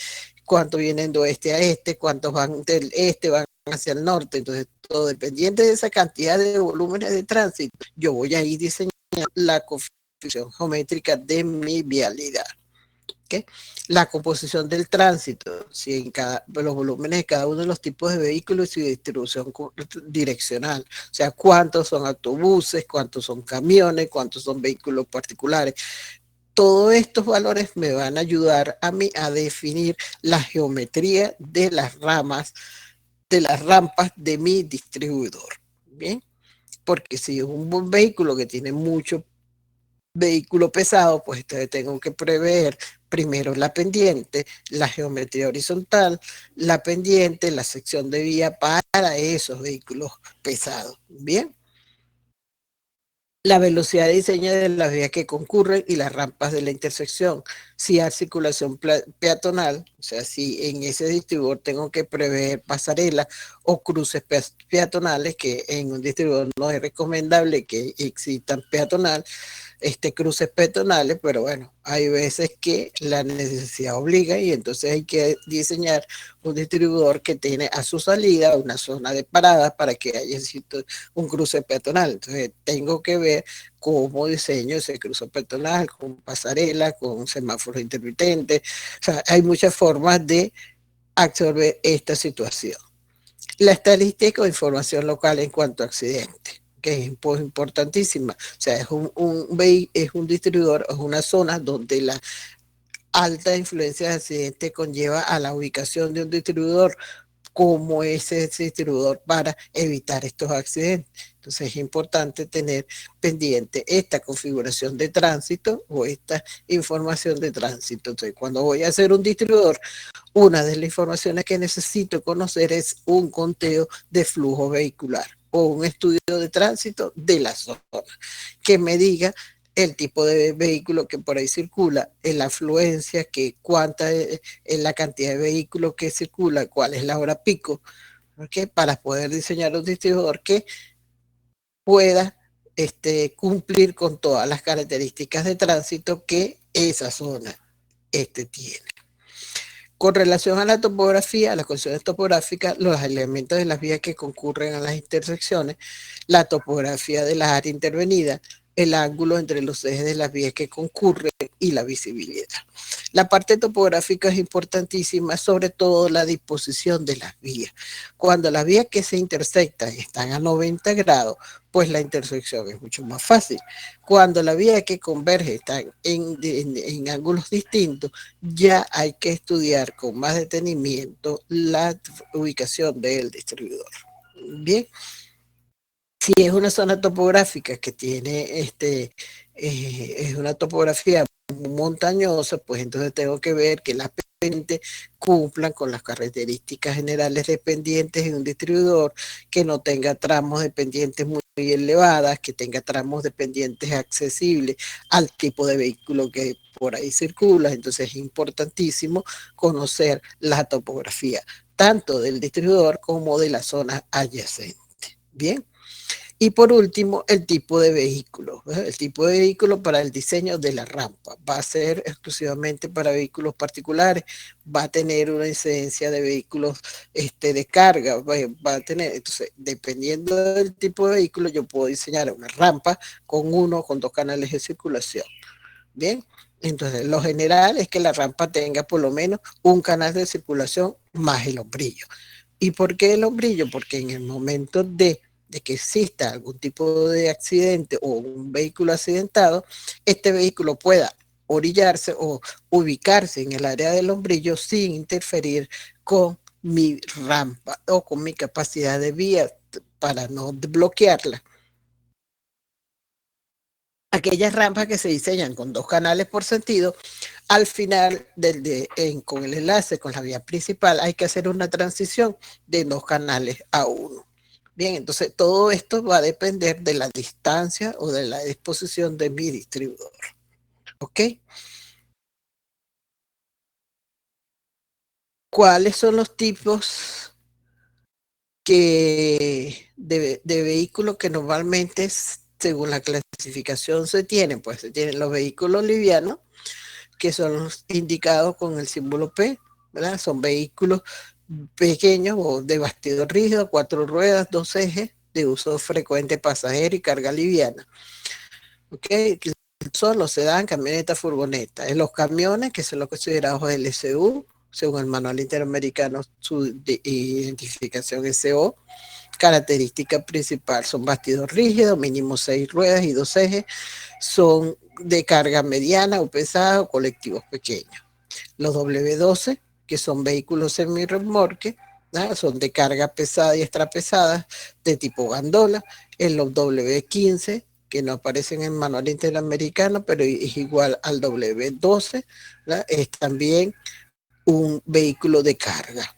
cuántos vienen de oeste a este, cuántos van del este, van hacia el norte. Entonces, todo dependiente de esa cantidad de volúmenes de tránsito, yo voy a ir diseñando la configuración geométrica de mi vialidad. ¿Okay? La composición del tránsito, si en los volúmenes de cada uno de los tipos de vehículos y su distribución direccional, o sea, cuántos son autobuses, cuántos son camiones, cuántos son vehículos particulares. Todos estos valores me van a ayudar a mí a definir la geometría de las ramas, de las rampas de mi distribuidor. Bien, porque si es un vehículo que tiene mucho vehículo pesado, pues entonces tengo que prever primero la pendiente, la geometría horizontal, la pendiente, la sección de vía para esos vehículos pesados. Bien. La velocidad de diseño de las vías que concurren y las rampas de la intersección. Si hay circulación peatonal, o sea, si en ese distribuidor tengo que prever pasarelas o cruces peatonales, que en un distribuidor no es recomendable que existan peatonal, cruces peatonales, pero bueno, hay veces que la necesidad obliga y entonces hay que diseñar un distribuidor que tiene a su salida una zona de parada para que haya un cruce peatonal. Entonces tengo que ver cómo diseño ese cruce peatonal, con pasarela, con semáforos intermitentes. O sea, hay muchas formas de absorber esta situación. La estadística o información local en cuanto a accidentes, que es pues, importantísima. O sea, es un distribuidor, es una zona donde la alta influencia de accidentes conlleva a la ubicación de un distribuidor como ese distribuidor para evitar estos accidentes. Entonces es importante tener pendiente esta configuración de tránsito o esta información de tránsito. Entonces, cuando voy a hacer un distribuidor, una de las informaciones que necesito conocer es un conteo de flujo vehicular o un estudio de tránsito de la zona que me diga el tipo de vehículo que por ahí circula, la afluencia, que cuánta es la cantidad de vehículos que circula, cuál es la hora pico, ¿okay? Para poder diseñar un distribuidor que pueda cumplir con todas las características de tránsito que esa zona tiene. Con relación a la topografía, a las condiciones topográficas, los elementos de las vías que concurren a las intersecciones, la topografía de las áreas intervenidas, el ángulo entre los ejes de las vías que concurren y la visibilidad. La parte topográfica es importantísima, sobre todo la disposición de las vías. Cuando las vías que se intersectan están a 90 grados, pues la intersección es mucho más fácil. Cuando la vía que converge está en ángulos distintos, ya hay que estudiar con más detenimiento la ubicación del distribuidor. Bien, si es una zona topográfica que tiene es una topografía montañosa, pues entonces tengo que ver que las pendientes cumplan con las características generales de pendientes en un distribuidor, que no tenga tramos de pendientes muy elevadas, que tenga tramos de pendientes accesibles al tipo de vehículo que por ahí circula. Entonces es importantísimo conocer la topografía, tanto del distribuidor como de la zona adyacente. Bien. Y por último, el tipo de vehículo. El tipo de vehículo para el diseño de la rampa. Va a ser exclusivamente para vehículos particulares, va a tener una incidencia de vehículos de carga, va a tener, entonces, dependiendo del tipo de vehículo, yo puedo diseñar una rampa con uno o con dos canales de circulación. Bien, entonces lo general es que la rampa tenga por lo menos un canal de circulación más el hombrillo. ¿Y por qué el hombrillo? Porque en el momento de que exista algún tipo de accidente o un vehículo accidentado, este vehículo pueda orillarse o ubicarse en el área del hombrillo sin interferir con mi rampa o con mi capacidad de vía para no bloquearla. Aquellas rampas que se diseñan con dos canales por sentido, al final con el enlace con la vía principal hay que hacer una transición de dos canales a uno. Bien, entonces todo esto va a depender de la distancia o de la disposición de mi distribuidor. ¿Ok? ¿Cuáles son los tipos de vehículos que normalmente, según la clasificación, se tienen? Pues se tienen los vehículos livianos, que son los indicados con el símbolo P, ¿verdad? Son vehículos pequeños o de bastidor rígido, 4 ruedas, 2 ejes, de uso frecuente pasajero y carga liviana. ¿Ok? Son los sedán, camioneta, furgoneta. En los camiones, que son los considerados LSU, según el Manual Interamericano, su identificación SO, característica principal son bastidor rígido, mínimo 6 ruedas y 2 ejes, son de carga mediana o pesada o colectivos pequeños. Los W12, que son vehículos semi-remolque, son de carga pesada y extra pesada de tipo gandola. En los W15, que no aparecen en el manual interamericano, pero es igual al W12, es también un vehículo de carga.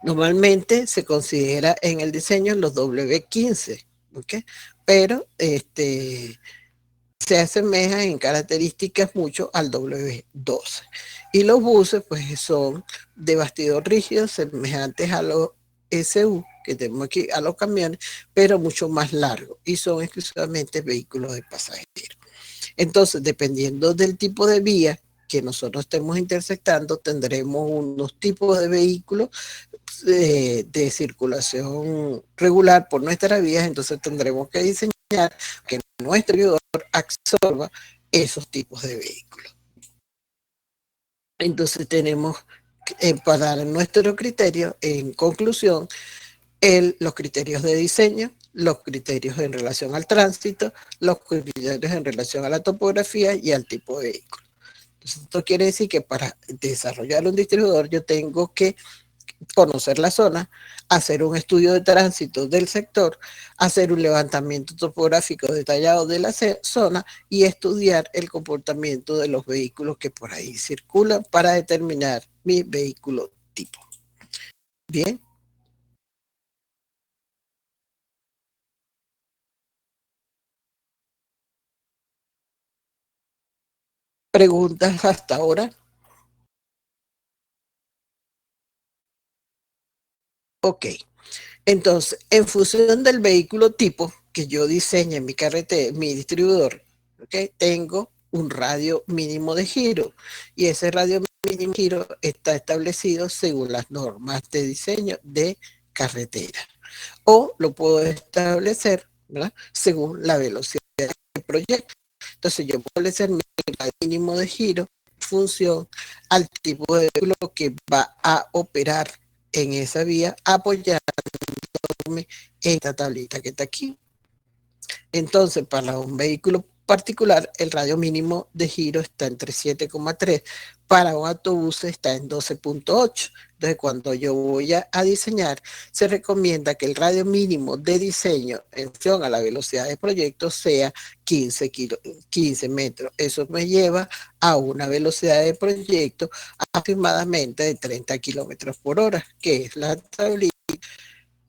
Normalmente se considera en el diseño los W15, ¿okay? Pero se asemeja en características mucho al W12. Y los buses, pues, son de bastidor rígido, semejantes a los SU, que tenemos aquí, a los camiones, pero mucho más largos, y son exclusivamente vehículos de pasajeros. Entonces, dependiendo del tipo de vía que nosotros estemos intersectando, tendremos unos tipos de vehículos de circulación regular por nuestras vías. Entonces tendremos que diseñar que nuestro ayudador absorba esos tipos de vehículos. Entonces tenemos para dar nuestro criterio, en conclusión, los criterios de diseño, los criterios en relación al tránsito, los criterios en relación a la topografía y al tipo de vehículo. Entonces, esto quiere decir que para desarrollar un distribuidor yo tengo que conocer la zona, hacer un estudio de tránsito del sector, hacer un levantamiento topográfico detallado de la zona y estudiar el comportamiento de los vehículos que por ahí circulan para determinar mi vehículo tipo. Bien. Preguntas hasta ahora. Ok. Entonces, en función del vehículo tipo que yo diseñe en mi carretera, mi distribuidor, ¿okay? Tengo un radio mínimo de giro y ese radio mínimo de giro está establecido según las normas de diseño de carretera o lo puedo establecer, ¿verdad? Según la velocidad del proyecto. Entonces yo puedo establecer mi radio mínimo de giro en función al tipo de vehículo que va a operar en esa vía apoyar esta tablita que está aquí. Entonces, para un vehículo particular, el radio mínimo de giro está entre 7,3. Para un autobús está en 12,8. Entonces, cuando yo voy a diseñar, se recomienda que el radio mínimo de diseño en función a la velocidad de proyecto sea 15 metros. Eso me lleva a una velocidad de proyecto aproximadamente de 30 kilómetros por hora, que es la tablita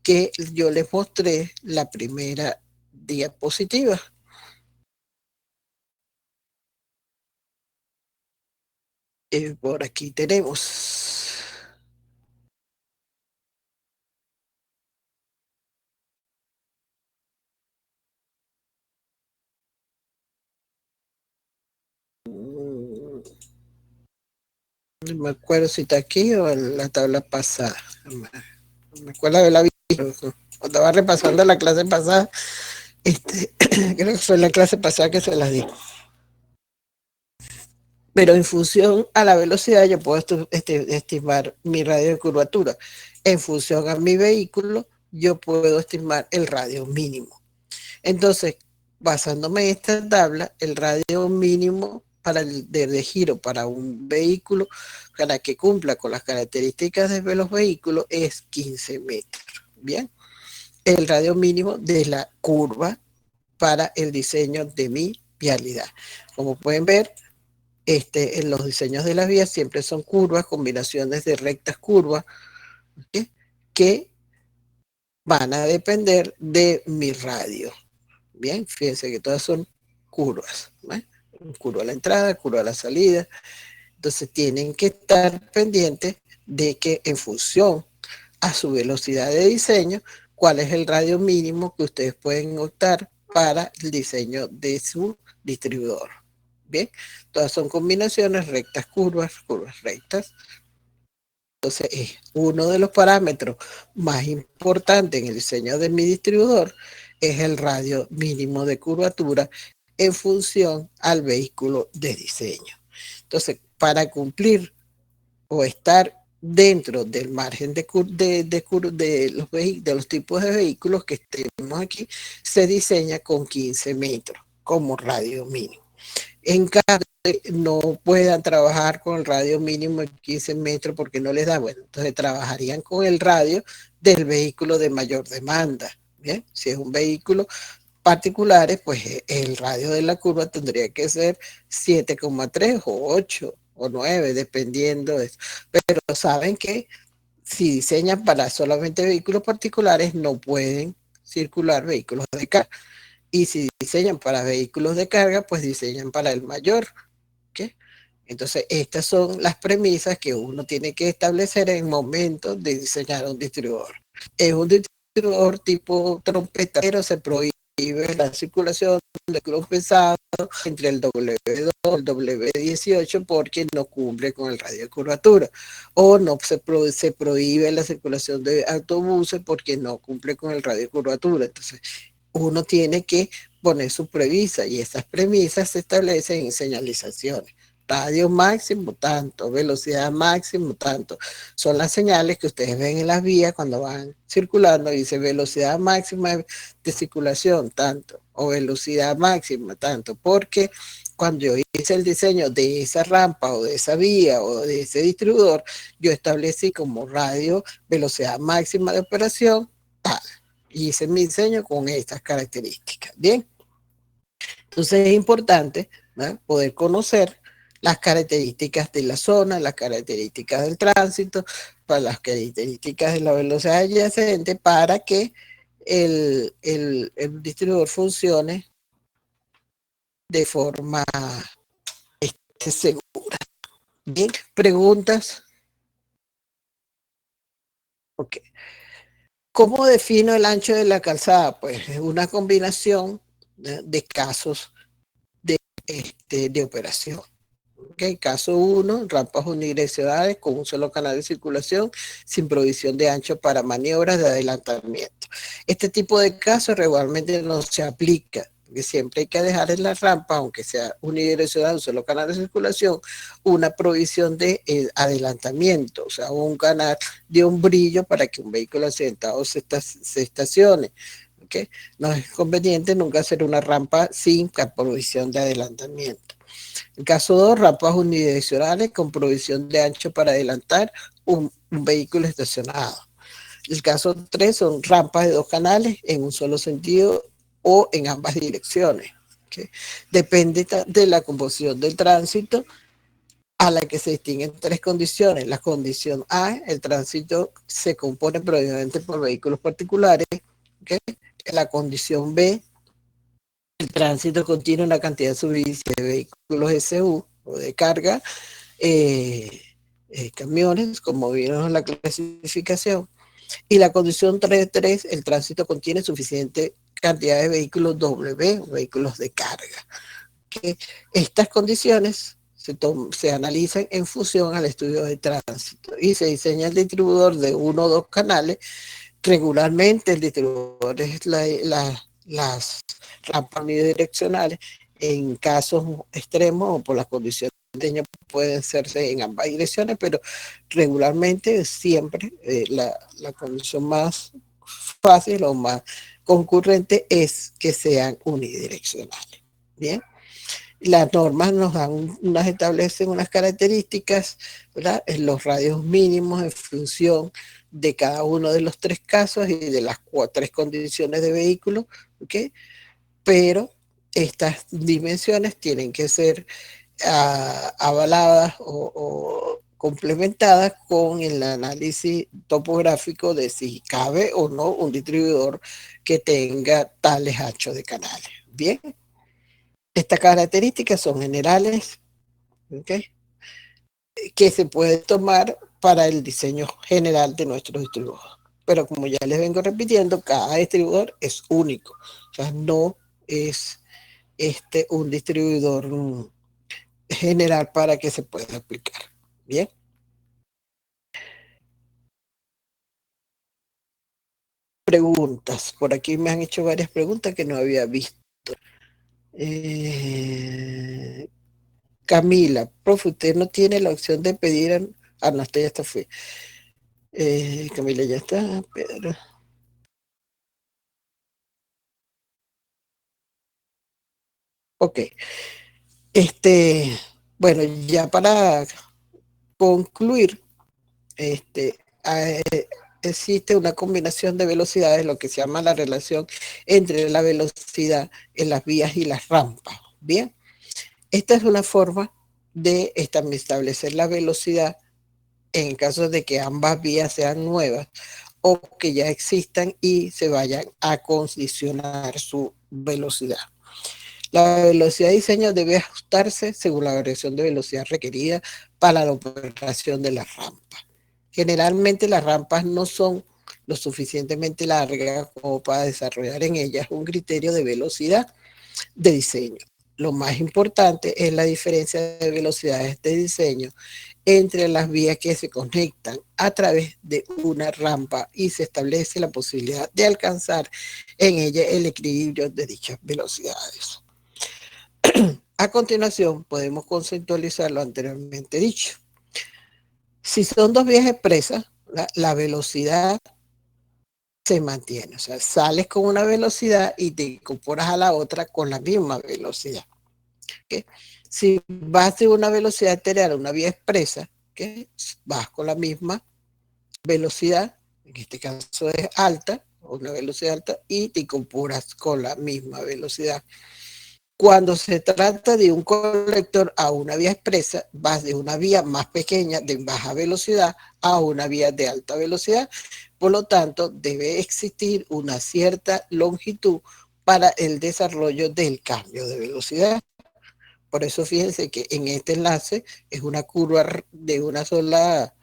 que yo les mostré la primera diapositiva. Por aquí tenemos. No me acuerdo si está aquí o en la tabla pasada. No me acuerdo de la vida. Cuando estaba repasando la clase pasada, creo que fue la clase pasada que se las di. Pero en función a la velocidad yo puedo estimar mi radio de curvatura. En función a mi vehículo, yo puedo estimar el radio mínimo. Entonces, basándome en esta tabla, el radio mínimo para de giro para un vehículo, para que cumpla con las características de los vehículos, es 15 metros. Bien, el radio mínimo de la curva para el diseño de mi vialidad. Como pueden ver, en los diseños de las vías siempre son curvas, combinaciones de rectas curvas, ¿okay? Que van a depender de mi radio. Bien, fíjense que todas son curvas, ¿no? Curva a la entrada, curva a la salida. Entonces tienen que estar pendientes de que en función a su velocidad de diseño, cuál es el radio mínimo que ustedes pueden optar para el diseño de su distribuidor. Bien, todas son combinaciones rectas, curvas, curvas rectas. Entonces, es uno de los parámetros más importantes en el diseño de mi distribuidor es el radio mínimo de curvatura en función al vehículo de diseño. Entonces, para cumplir o estar dentro del margen de los tipos de vehículos que tenemos aquí, se diseña con 15 metros como radio mínimo. En caso de no puedan trabajar con el radio mínimo de 15 metros porque no les da, bueno, entonces trabajarían con el radio del vehículo de mayor demanda. Bien, si es un vehículo particulares, pues el radio de la curva tendría que ser 7,3 o 8 o 9, dependiendo de eso. Pero saben que si diseñan para solamente vehículos particulares, no pueden circular vehículos de carga. Y si diseñan para vehículos de carga, pues diseñan para el mayor. ¿Okay? Entonces, estas son las premisas que uno tiene que establecer en el momento de diseñar un distribuidor. Es un distribuidor tipo trompeta, pero se prohíbe la circulación de vehículos pesados entre el W2 y el W18 porque no cumple con el radio de curvatura. O no se prohíbe la circulación de autobuses porque no cumple con el radio de curvatura. Entonces, uno tiene que poner sus premisas y esas premisas se establecen en señalizaciones. radio máximo tanto, velocidad máximo tanto. Son las señales que ustedes ven en las vías cuando van circulando, dice velocidad máxima de circulación tanto, o velocidad máxima tanto, porque cuando yo hice el diseño de esa rampa o de esa vía o de ese distribuidor, yo establecí como radio velocidad máxima de operación tal. Y hice mi diseño con estas características. Bien. Entonces es importante, ¿no?, poder conocer las características de la zona, las características del tránsito, para las características de la velocidad adyacente, para que el distribuidor funcione de forma segura. Bien, preguntas. Ok. ¿Cómo defino el ancho de la calzada? Pues es una combinación de casos de operación. Okay. Caso 1, rampas unidireccionales con un solo canal de circulación sin provisión de ancho para maniobras de adelantamiento. Este tipo de casos regularmente no se aplica, porque siempre hay que dejar en la rampa, aunque sea unidireccional, un solo canal de circulación, una provisión de adelantamiento, o sea, un canal de un brillo para que un vehículo accidentado se estacione. ¿Okay? No es conveniente nunca hacer una rampa sin provisión de adelantamiento. En caso 2, rampas unidireccionales con provisión de ancho para adelantar un vehículo estacionado. El caso 3 son rampas de 2 canales en un solo sentido o en ambas direcciones. ¿Okay? Depende de la composición del tránsito, a la que se distinguen 3 condiciones. La condición A, el tránsito se compone predominantemente por vehículos particulares. ¿Okay? La condición B, el tránsito contiene una cantidad suficiente de vehículos SU o de carga, camiones, como vieron en la clasificación. Y la condición 3.3, el tránsito contiene suficiente cantidad de vehículos W, vehículos de carga. Que estas condiciones se analizan en función al estudio de tránsito y se diseña el distribuidor de 1 o 2 canales. Regularmente el distribuidor es las rampas unidireccionales. En casos extremos o por las condiciones pueden serse en ambas direcciones, pero regularmente siempre la condición más fácil o más concurrente es que sean unidireccionales. Bien. Las normas nos establecen unas características, ¿verdad?, en los radios mínimos en función de cada uno de los 3 casos y de las 3 condiciones de vehículo, ¿okay? Pero estas dimensiones tienen que ser avaladas o complementadas con el análisis topográfico de si cabe o no un distribuidor que tenga tales anchos de canales. Bien. Estas características son generales, ¿okay?, que se puede tomar para el diseño general de nuestro distribuidor. Pero como ya les vengo repitiendo, cada distribuidor es único. O sea, no es un distribuidor general para que se pueda aplicar. Bien. Preguntas. Por aquí me han hecho varias preguntas que no había visto. Camila, profe, usted no tiene la opción de pedir. No, usted ya está fue. Camila ya está, Pedro. Ok. Bueno, ya para concluir, existe una combinación de velocidades, lo que se llama la relación entre la velocidad en las vías y las rampas. Bien, esta es una forma de establecer la velocidad en caso de que ambas vías sean nuevas o que ya existan y se vayan a condicionar su velocidad. La velocidad de diseño debe ajustarse según la variación de velocidad requerida para la operación de la rampa. Generalmente las rampas no son lo suficientemente largas como para desarrollar en ellas un criterio de velocidad de diseño. Lo más importante es la diferencia de velocidades de diseño entre las vías que se conectan a través de una rampa y se establece la posibilidad de alcanzar en ella el equilibrio de dichas velocidades. A continuación, podemos conceptualizar lo anteriormente dicho. Si son dos vías expresas, la velocidad se mantiene. O sea, sales con una velocidad y te incorporas a la otra con la misma velocidad. ¿Okay? Si vas de una velocidad arterial a una vía expresa, ¿okay? Vas con la misma velocidad, en este caso es alta, una velocidad alta, y te incorporas con la misma velocidad. Cuando se trata de un colector a una vía expresa, vas de una vía más pequeña de baja velocidad a una vía de alta velocidad. Por lo tanto, debe existir una cierta longitud para el desarrollo del cambio de velocidad. Por eso fíjense que en este enlace es una curva de una sola,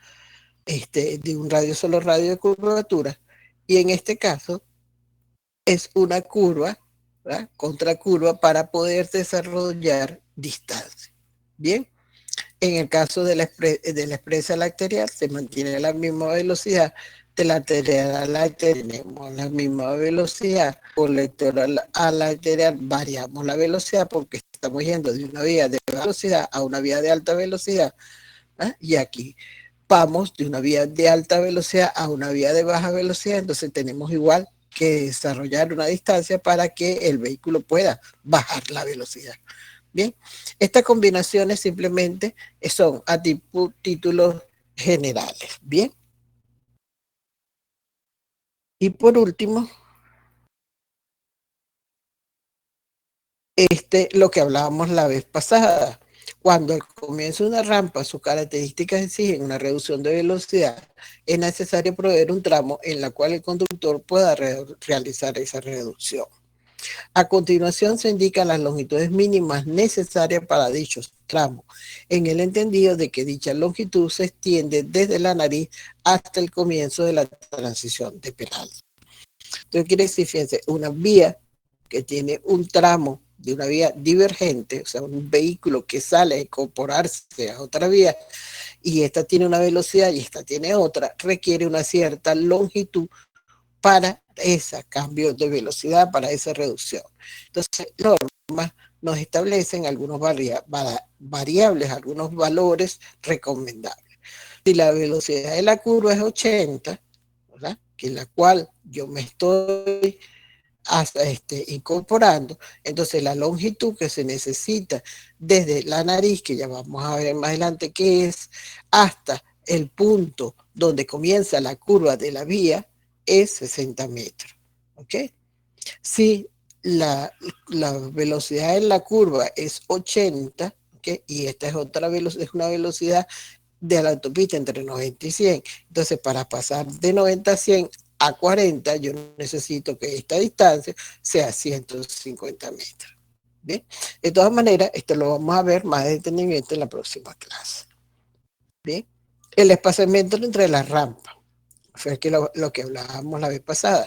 de un solo radio de curvatura. Y en este caso es una curva, ¿verdad? Contracurva para poder desarrollar distancia. Bien, en el caso de la expresa lateral se mantiene la misma velocidad, de la lateral a la tenemos la misma velocidad, colector a lateral variamos la velocidad porque estamos yendo de una vía de baja velocidad a una vía de alta velocidad, ¿eh? Y aquí vamos de una vía de alta velocidad a una vía de baja velocidad, entonces tenemos igual que desarrollar una distancia para que el vehículo pueda bajar la velocidad. Bien, estas combinaciones simplemente son a títulos generales. Bien, y por último, lo que hablábamos la vez pasada. Cuando al comienzo de una rampa sus características exigen una reducción de velocidad, es necesario proveer un tramo en la cual el conductor pueda realizar esa reducción. A continuación se indican las longitudes mínimas necesarias para dichos tramos, en el entendido de que dicha longitud se extiende desde la nariz hasta el comienzo de la transición de pedal. Entonces quiere decir, fíjense, una vía que tiene un tramo de una vía divergente, o sea, un vehículo que sale a incorporarse a otra vía, y esta tiene una velocidad y esta tiene otra, requiere una cierta longitud para ese cambio de velocidad, para esa reducción. Entonces, normas nos establecen algunos variables, algunos valores recomendables. Si la velocidad de la curva es 80, ¿verdad? Que en la cual yo me estoy hasta incorporando, entonces la longitud que se necesita desde la nariz, que ya vamos a ver más adelante qué es, hasta el punto donde comienza la curva de la vía, es 60 metros. ¿Ok? Si la velocidad en la curva es 80, ¿okay? Y esta es otra velocidad, es una velocidad de la autopista entre 90 y 100. Entonces, para pasar de 90 a 100 a 40, yo necesito que esta distancia sea 150 metros. ¿Bien? De todas maneras, esto lo vamos a ver más de detenimiento en la próxima clase. ¿Bien? El espaciamiento entre las rampas. Fue que lo que hablábamos la vez pasada.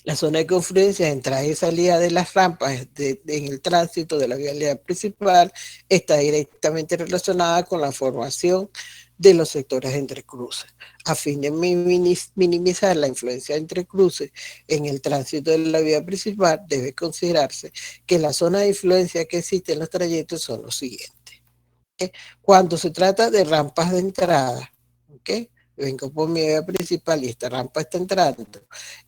La zona de confluencia entrada y salida de las rampas en el tránsito de la vialidad principal está directamente relacionada con la formación de los sectores entre cruces. A fin de minimizar la influencia entre cruces en el tránsito de la vía principal, debe considerarse que la zona de influencia que existe en los trayectos son los siguientes. ¿Okay? Cuando se trata de rampas de entrada, ¿ok? Vengo por mi vía principal y esta rampa está entrando.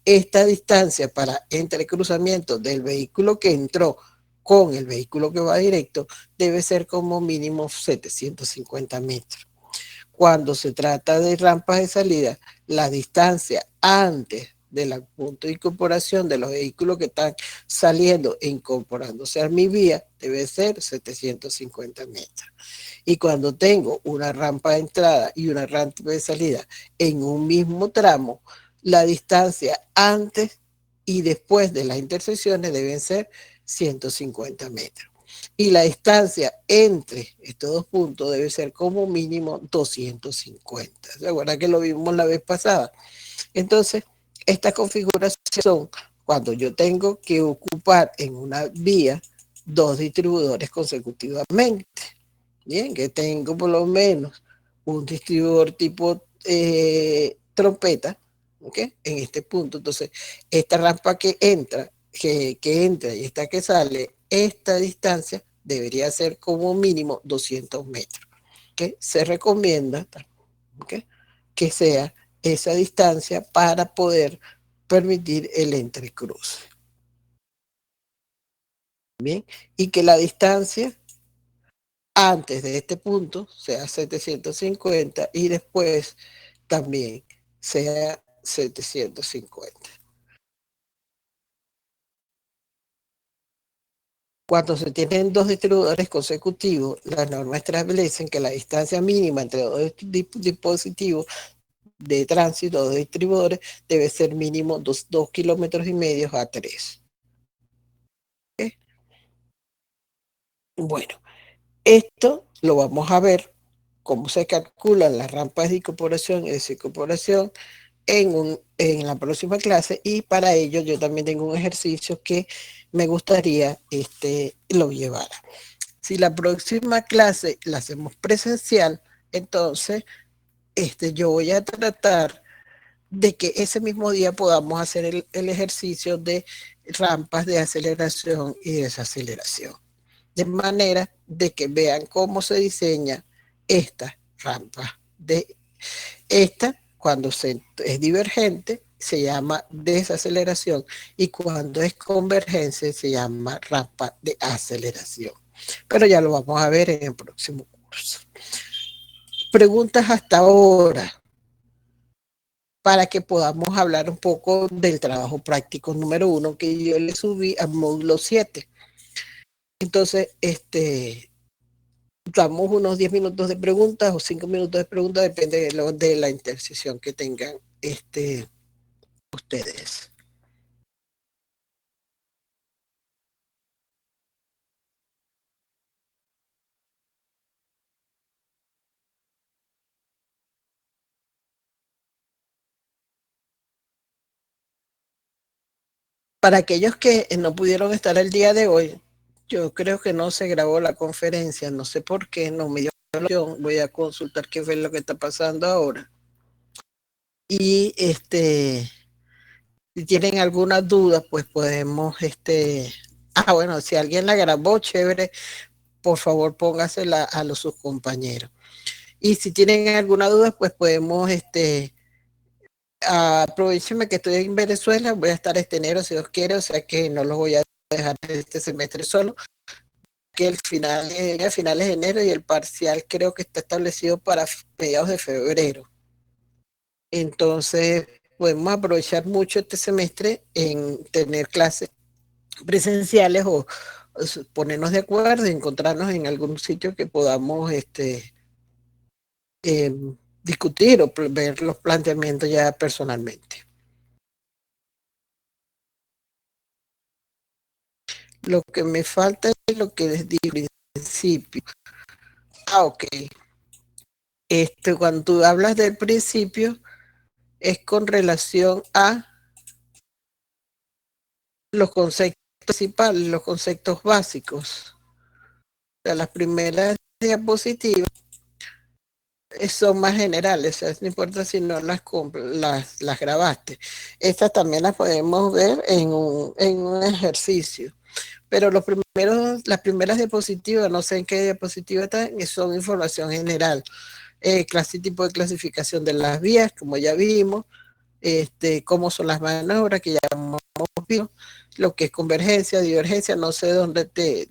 Esta distancia para entrecruzamiento del vehículo que entró con el vehículo que va directo debe ser como mínimo 750 metros. Cuando se trata de rampas de salida, la distancia antes del punto de incorporación de los vehículos que están saliendo e incorporándose a mi vía debe ser 750 metros. Y cuando tengo una rampa de entrada y una rampa de salida en un mismo tramo, la distancia antes y después de las intersecciones deben ser 150 metros. Y la distancia entre estos dos puntos debe ser como mínimo 250. ¿Se acuerdan que lo vimos la vez pasada? Entonces, estas configuraciones son cuando yo tengo que ocupar en una vía dos distribuidores consecutivamente. Bien, que tengo por lo menos un distribuidor tipo trompeta, ¿ok? En este punto. Entonces, esta rampa que entra y esta que sale, esta distancia debería ser como mínimo 200 metros, que se recomienda, ¿okay?, que sea esa distancia para poder permitir el entrecruce. Bien, y que la distancia antes de este punto sea 750 y después también sea 750. Cuando se tienen dos distribuidores consecutivos, las normas establecen que la distancia mínima entre dos dispositivos de tránsito de distribuidores debe ser mínimo 2,5 kilómetros a 3. ¿Okay? Bueno, esto lo vamos a ver cómo se calculan las rampas de incorporación y desincorporación en la próxima clase, y para ello yo también tengo un ejercicio que me gustaría lo llevara. Si la próxima clase la hacemos presencial, entonces yo voy a tratar de que ese mismo día podamos hacer el ejercicio de rampas de aceleración y desaceleración, de manera de que vean cómo se diseña esta rampa. Esta, cuando es divergente, se llama desaceleración, y cuando es convergente se llama rampa de aceleración. Pero ya lo vamos a ver en el próximo curso. Preguntas hasta ahora, para que podamos hablar un poco del trabajo práctico número 1 que yo le subí al módulo 7. Entonces, damos unos 10 minutos de preguntas o 5 minutos de preguntas, depende de la intersección que tengan ustedes. Para aquellos que no pudieron estar el día de hoy, yo creo que no se grabó la conferencia, no sé por qué, no me dio la opción. Voy a consultar qué fue lo que está pasando ahora. Y si tienen alguna duda, pues podemos, bueno, si alguien la grabó, chévere, por favor póngasela a sus compañeros. Y si tienen alguna duda, pues podemos, aprovechenme que estoy en Venezuela, voy a estar este enero si Dios quiere, o sea que no los voy a dejar este semestre solo, que el final es a finales de enero y el parcial creo que está establecido para mediados de febrero. Entonces, podemos aprovechar mucho este semestre en tener clases presenciales o ponernos de acuerdo y encontrarnos en algún sitio que podamos eh, discutir o ver los planteamientos ya personalmente. Lo que me falta es lo que les di al principio. Ok. Cuando tú hablas del principio, es con relación a los conceptos principales, los conceptos básicos. O sea, las primeras diapositivas son más generales, o sea, no importa si no las grabaste. Estas también las podemos ver en un ejercicio. Pero las primeras diapositivas, no sé en qué diapositiva están, son información general. Clase, tipo de clasificación de las vías, como ya vimos, cómo son las maniobras, que ya hemos visto, lo que es convergencia, divergencia, no sé dónde te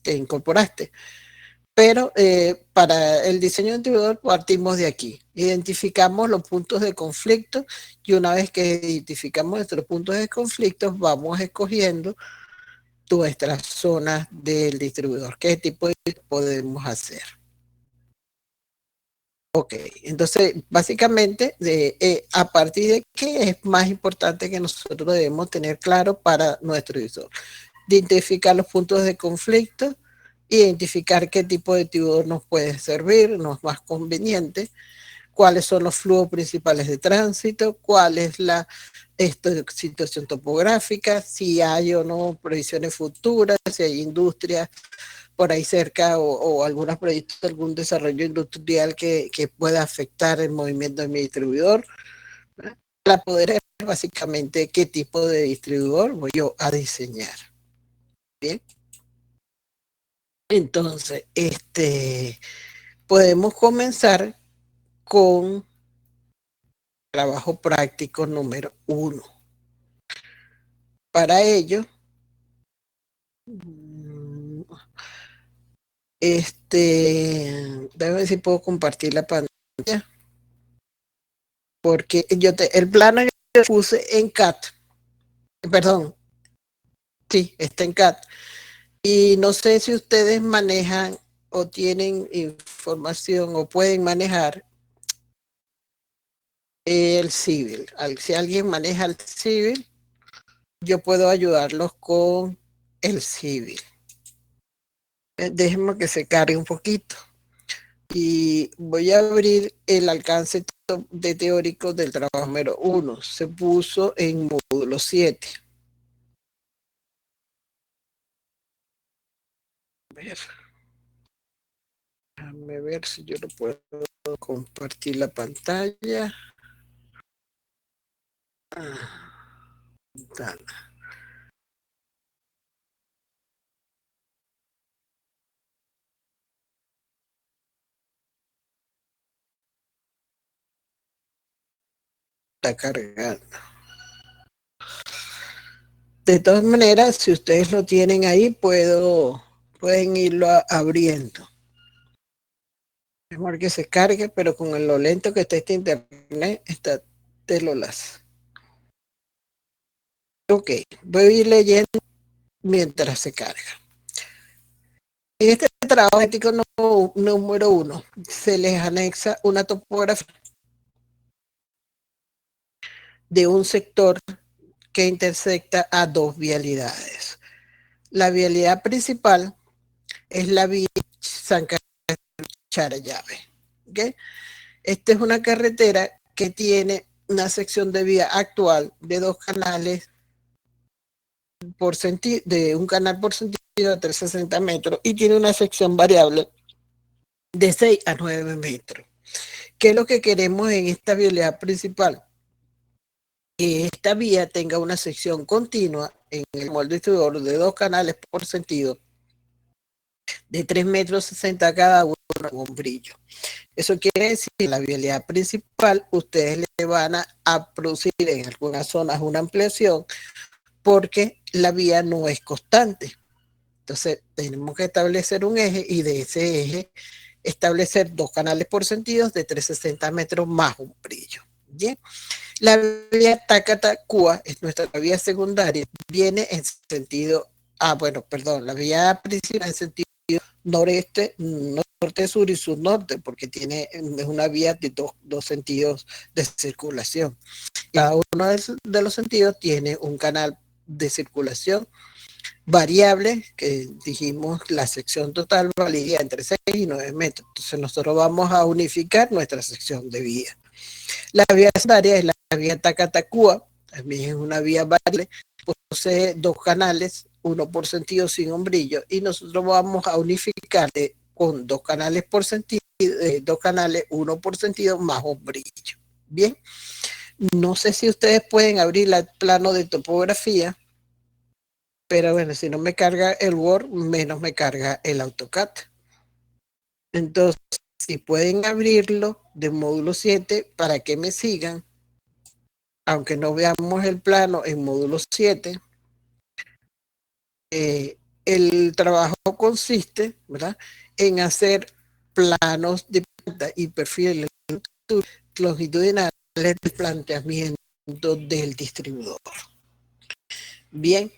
incorporaste. Pero para el diseño individual partimos de aquí. Identificamos los puntos de conflicto, y una vez que identificamos nuestros puntos de conflicto, vamos escogiendo nuestras zonas del distribuidor. ¿Qué tipo de podemos hacer? Ok, entonces básicamente a partir de qué es más importante que nosotros debemos tener claro para nuestro uso. Identificar los puntos de conflicto, identificar qué tipo de distribuidor nos puede servir, nos es más conveniente, cuáles son los flujos principales de tránsito, cuál es la situación topográfica, si hay o no previsiones futuras, si hay industrias por ahí cerca o algunos proyectos de algún desarrollo industrial que pueda afectar el movimiento de mi distribuidor, ¿verdad? Para poder ver básicamente qué tipo de distribuidor voy yo a diseñar. Bien, entonces, podemos comenzar con trabajo práctico número 1. Para ello, mm, déjame ver si puedo compartir la pantalla, porque el plano yo lo puse en CAT, perdón, sí, está en CAT. Y no sé si ustedes manejan o tienen información o pueden manejar el civil. Si alguien maneja el civil, yo puedo ayudarlos con el civil. Déjenme que se cargue un poquito. Y voy a abrir el alcance de teórico del trabajo número 1. Se puso en módulo 7. Déjame ver si yo lo puedo compartir la pantalla. Está cargando. De todas maneras, si ustedes lo tienen ahí, pueden irlo abriendo. Mejor que se cargue, pero con lo lento que está este internet, está de lo las. Ok, voy a ir leyendo mientras se carga. En este trabajo ético número 1, se les anexa una topografía de un sector que intersecta a dos vialidades. La vialidad principal es la vía San Carlos Charallave. ¿Okay? Esta es una carretera que tiene una sección de vía actual de 2 canales por sentido, de un canal por sentido de 360 metros y tiene una sección variable de 6 a 9 metros. ¿Qué es lo que queremos en esta vialidad principal? Que esta vía tenga una sección continua en el molde distribuidor de 2 canales por sentido de 3 metros 60 cada uno con un brillo. Eso quiere decir que en la vialidad principal ustedes le van a producir en algunas zonas una ampliación porque la vía no es constante. Entonces tenemos que establecer un eje y de ese eje establecer 2 canales por sentido de 360 metros más un brillo. Bien. La vía Tacatacúa es nuestra vía secundaria, viene en sentido, la vía principal en sentido noreste, norte, sur y sur norte, porque es una vía de dos sentidos de circulación. Cada uno de los sentidos tiene un canal de circulación variable, que dijimos la sección total valía entre 6 y 9 metros. Entonces nosotros vamos a unificar nuestra sección de vía. La vía secundaria es la vía Tacatacúa, también es una vía variable, posee 2 canales, uno por sentido sin un brillo, y nosotros vamos a unificar con 2 canales por sentido, 2 canales, uno por sentido más un brillo. Bien, no sé si ustedes pueden abrir el plano de topografía, pero bueno, si no me carga el Word, menos me carga el AutoCAD. Entonces, si pueden abrirlo de módulo 7 para que me sigan, aunque no veamos el plano en módulo 7, el trabajo consiste, ¿verdad?, en hacer planos de planta y perfiles longitudinales del planteamiento del distribuidor. Bien,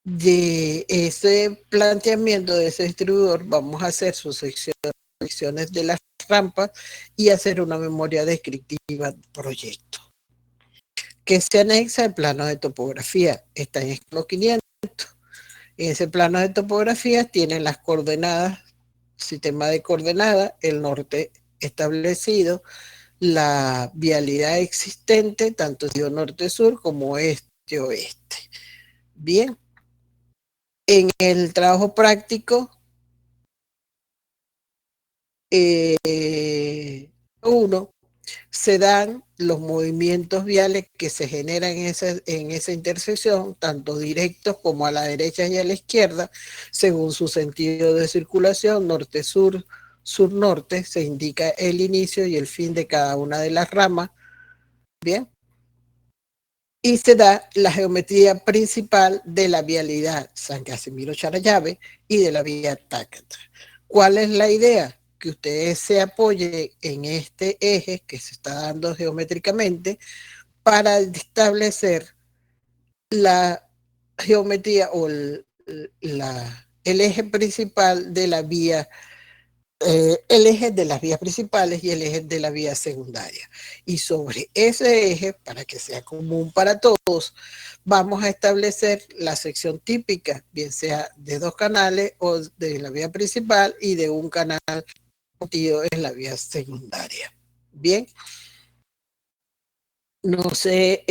de ese planteamiento de ese distribuidor vamos a hacer sus secciones de las rampas y hacer una memoria descriptiva del proyecto, que se anexa al plano de topografía. Está en los 500. En ese plano de topografía tienen las coordenadas, sistema de coordenadas, el norte establecido, la vialidad existente, tanto norte-sur como este-oeste. Bien, en el trabajo práctico, uno, se dan los movimientos viales que se generan en esa intersección, tanto directos como a la derecha y a la izquierda, según su sentido de circulación, norte-sur, sur-norte, se indica el inicio y el fin de cada una de las ramas, ¿bien? Y se da la geometría principal de la vialidad San Casimiro Charallave y de la vía Tácata. ¿Cuál es la idea? Que ustedes se apoyen en este eje que se está dando geométricamente para establecer la geometría o el eje principal de la vía, el eje de las vías principales y el eje de la vía secundaria. Y sobre ese eje, para que sea común para todos, vamos a establecer la sección típica, bien sea de 2 canales o de la vía principal y de un canal contido en la vía secundaria. Bien, no sé,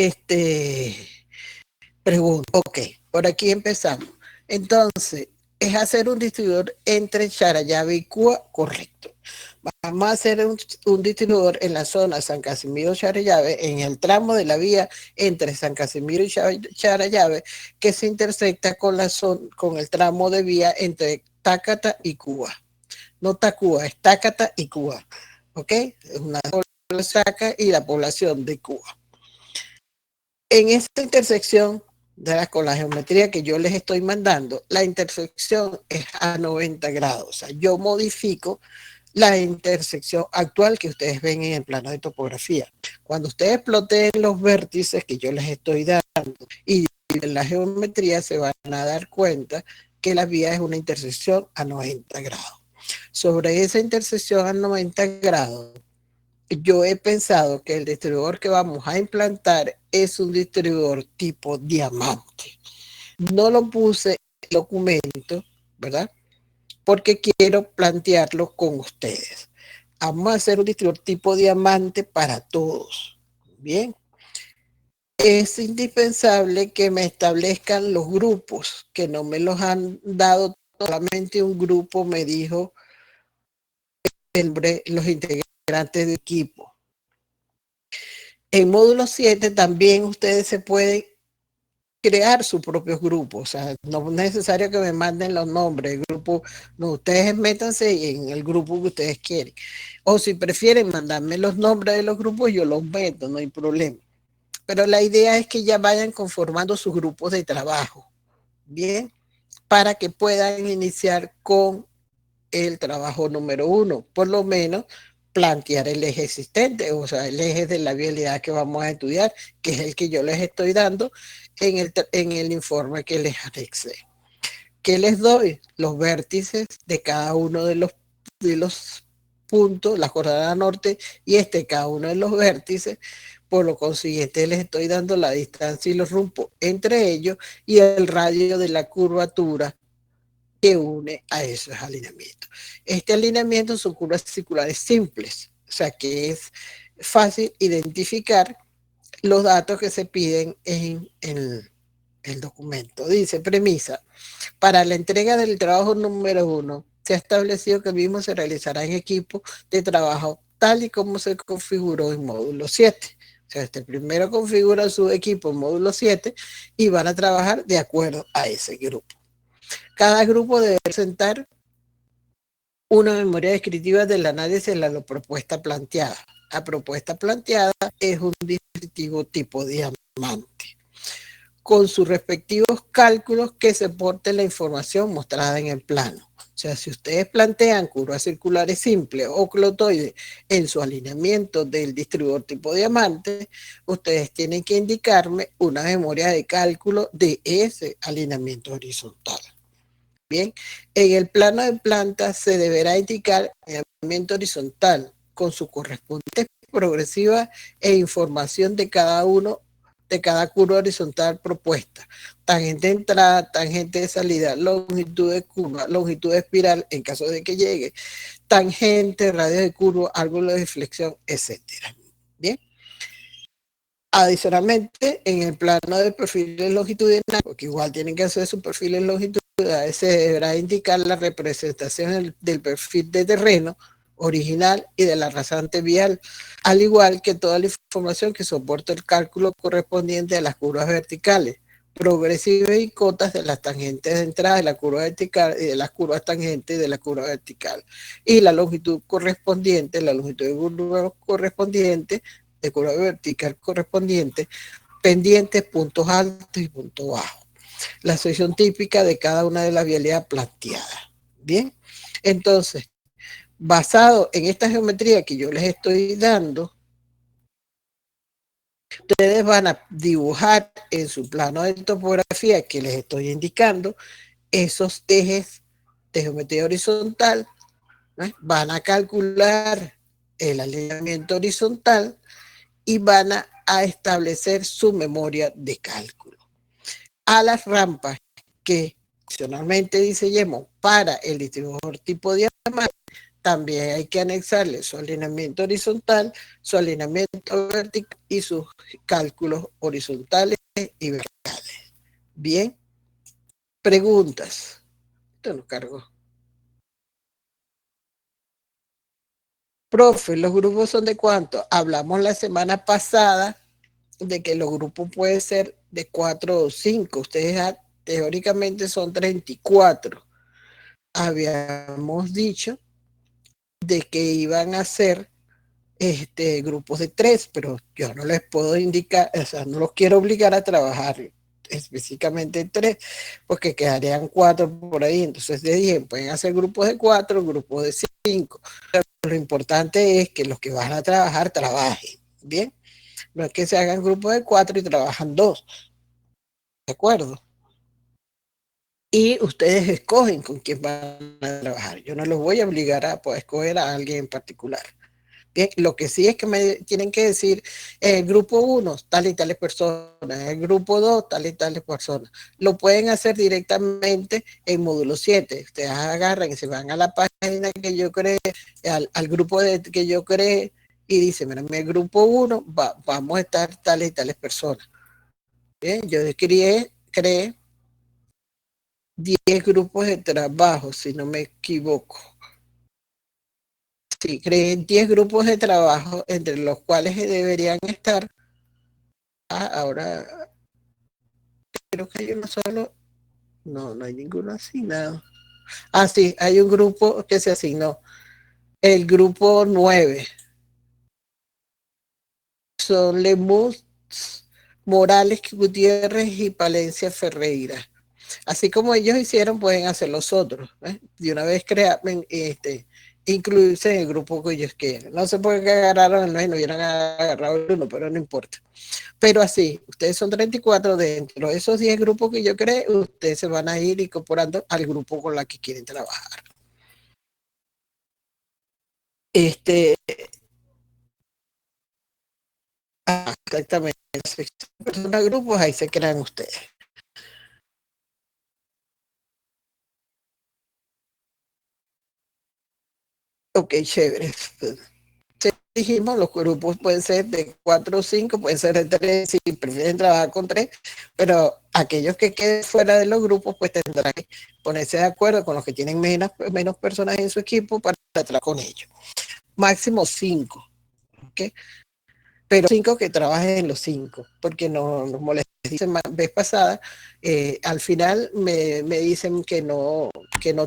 pregunto, ok, por aquí empezamos. Entonces, es hacer un distribuidor entre Charallave y Cuba, correcto. Vamos a hacer un distribuidor en la zona San Casimiro Charallave, en el tramo de la vía entre San Casimiro y Charallave, que se intersecta con, con el tramo de vía entre Tácata y Cuba. No Tacuba, es Tácata y Cuba. ¿Ok? Es una Saca y la población de Cuba. En esta intersección, con la geometría que yo les estoy mandando, la intersección es a 90 grados. O sea, yo modifico la intersección actual que ustedes ven en el plano de topografía. Cuando ustedes ploteen los vértices que yo les estoy dando y en la geometría se van a dar cuenta que la vía es una intersección a 90 grados. Sobre esa intersección a 90 grados, yo he pensado que el distribuidor que vamos a implantar es un distribuidor tipo diamante. No lo puse en el documento, ¿verdad? Porque quiero plantearlo con ustedes. Vamos a hacer un distribuidor tipo diamante para todos. Bien. Es indispensable que me establezcan los grupos, que no me los han dado. Solamente un grupo me dijo los integrantes de equipo. En módulo 7 también ustedes se pueden crear sus propios grupos, o sea, no es necesario que me manden los nombres, el grupo, no, ustedes métanse en el grupo que ustedes quieren, o si prefieren mandarme los nombres de los grupos, yo los meto, no hay problema, pero la idea es que ya vayan conformando sus grupos de trabajo, bien, para que puedan iniciar con el trabajo número 1, por lo menos plantear el eje existente, o sea, el eje de la vialidad que vamos a estudiar, que es el que yo les estoy dando en el informe que les anexé. ¿Qué les doy? Los vértices de cada uno de los puntos, la coordenada norte y cada uno de los vértices. Por lo consiguiente, les estoy dando la distancia y los rumbos entre ellos y el radio de la curvatura que une a esos alineamientos. Este alineamiento son curvas circulares simples, o sea que es fácil identificar los datos que se piden en el documento. Dice, premisa, para la entrega del trabajo número 1, se ha establecido que el mismo se realizará en equipo de trabajo tal y como se configuró en módulo 7. O sea, primero configura su equipo en módulo 7 y van a trabajar de acuerdo a ese grupo. Cada grupo debe presentar una memoria descriptiva del análisis de la propuesta planteada. La propuesta planteada es un dispositivo tipo diamante, con sus respectivos cálculos que soporten la información mostrada en el plano. O sea, si ustedes plantean curvas circulares simples o clotoides en su alineamiento del distribuidor tipo diamante, ustedes tienen que indicarme una memoria de cálculo de ese alineamiento horizontal. Bien, en el plano de planta se deberá indicar el alineamiento horizontal con su correspondiente progresiva e información de cada curva horizontal propuesta, tangente de entrada, tangente de salida, longitud de curva, longitud de espiral en caso de que llegue, tangente, radio de curva, ángulo de flexión, etcétera. Bien. Adicionalmente, en el plano de perfiles longitudinales, porque igual tienen que hacer sus perfiles longitudinales, se deberá indicar la representación del perfil de terreno, original y de la rasante vial, al igual que toda la información que soporta el cálculo correspondiente a las curvas verticales, progresivas y cotas de las tangentes de entrada de la curva vertical y de las curvas tangentes de la curva vertical, y la longitud correspondiente, la longitud de curva correspondiente, de curva vertical correspondiente, pendientes, puntos altos y puntos bajos. La sección típica de cada una de las vialidades planteadas. Bien, entonces, basado en esta geometría que yo les estoy dando, ustedes van a dibujar en su plano de topografía que les estoy indicando esos ejes de geometría horizontal, ¿no? Van a calcular el alineamiento horizontal y van a establecer su memoria de cálculo. A las rampas que opcionalmente diseñemos para el distribuidor tipo diamante, también hay que anexarle su alineamiento horizontal, su alineamiento vertical y sus cálculos horizontales y verticales. Bien, preguntas. Esto lo cargo. Profe, ¿los grupos son de cuánto? Hablamos la semana pasada de que los grupos pueden ser de 4 o 5. Ustedes teóricamente son 34. Habíamos dicho de que iban a ser grupos de 3, pero yo no les puedo indicar, o sea, no los quiero obligar a trabajar específicamente en 3, porque quedarían 4 por ahí. Entonces les dije, pueden hacer grupos de 4, grupos de 5. Lo importante es que los que van a trabajar, trabajen, ¿bien? No es que se hagan grupos de 4 y trabajan 2, ¿de acuerdo? Y ustedes escogen con quién van a trabajar. Yo no los voy a obligar a poder escoger a alguien en particular. Bien, lo que sí es que me tienen que decir, el grupo 1, tal y tales personas, el grupo 2, tal y tales personas. Lo pueden hacer directamente en módulo 7. Ustedes agarran y se van a la página que yo creé, al grupo que yo creé, y dicen, mira, en el grupo 1 vamos a estar tales y tales personas. Bien, yo creé 10 grupos de trabajo, si no me equivoco. Sí, creé 10 grupos de trabajo, entre los cuales deberían estar. Ahora creo que hay uno solo. No, no hay ninguno asignado. Ah, sí, hay un grupo que se asignó. El grupo 9 son Lemus, Morales, Gutiérrez y Palencia Ferreira. Así como ellos hicieron, pueden hacer los otros. De una vez incluirse en el grupo que ellos quieren. No sé por qué agarraron el 9, no hubieran agarrado el 1, pero no importa. Pero así, ustedes son 34, dentro de esos 10 grupos que yo creé, ustedes se van a ir incorporando al grupo con la que quieren trabajar. Este, Exactamente. Personas, grupos, ahí se crean ustedes. Ok, chévere. Dijimos, los grupos pueden ser de 4 o 5, pueden ser de 3, si prefieren trabajar con 3, pero aquellos que queden fuera de los grupos, pues tendrán que ponerse de acuerdo con los que tienen menos personas en su equipo para trabajar con ellos. Máximo 5, ¿ok? Pero 5 que trabajen en los 5, porque no nos molesta. La vez pasada, al final me dicen que no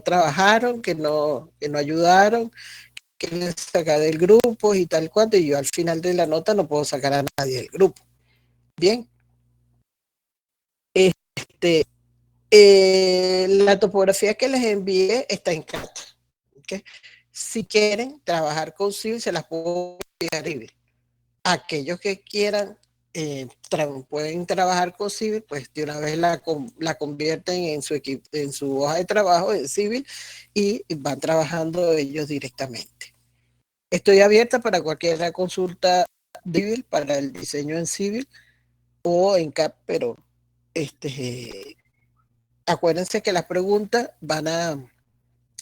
trabajaron, que no ayudaron, que sacar del grupo y tal cuanto, y yo al final de la nota no puedo sacar a nadie del grupo. Bien, este, la topografía que les envié está en carta. ¿Okay? Si quieren trabajar con Civil, se las puedo enviar. Aquellos que quieran pueden trabajar con Civil, pues de una vez la convierten en su equipo, en su hoja de trabajo en Civil, y van trabajando ellos directamente. Estoy abierta para cualquier consulta civil, para el diseño en Civil o en CAP, pero acuérdense que las preguntas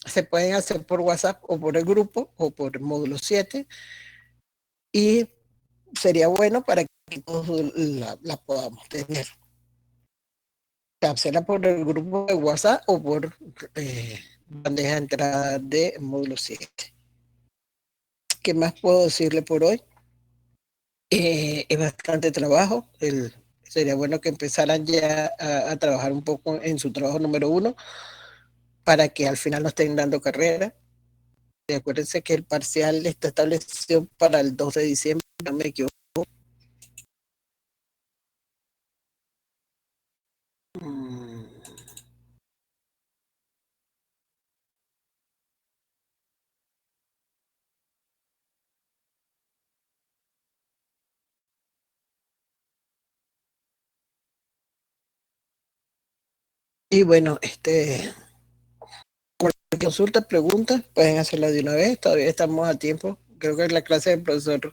se pueden hacer por WhatsApp o por el grupo o por el módulo 7, y sería bueno para que todos la podamos tener. Hacerla por el grupo de WhatsApp o por bandeja de entrada de módulo 7. ¿Qué más puedo decirle por hoy? Es bastante trabajo. Sería bueno que empezaran ya a trabajar un poco en su trabajo número uno para que al final no estén dando carrera. Y acuérdense que el parcial está establecido para el 2 de diciembre, no me equivoco. Mm, Y bueno, cualquier consulta, pregunta, pueden hacerla de una vez, todavía estamos a tiempo. Creo que la clase del profesor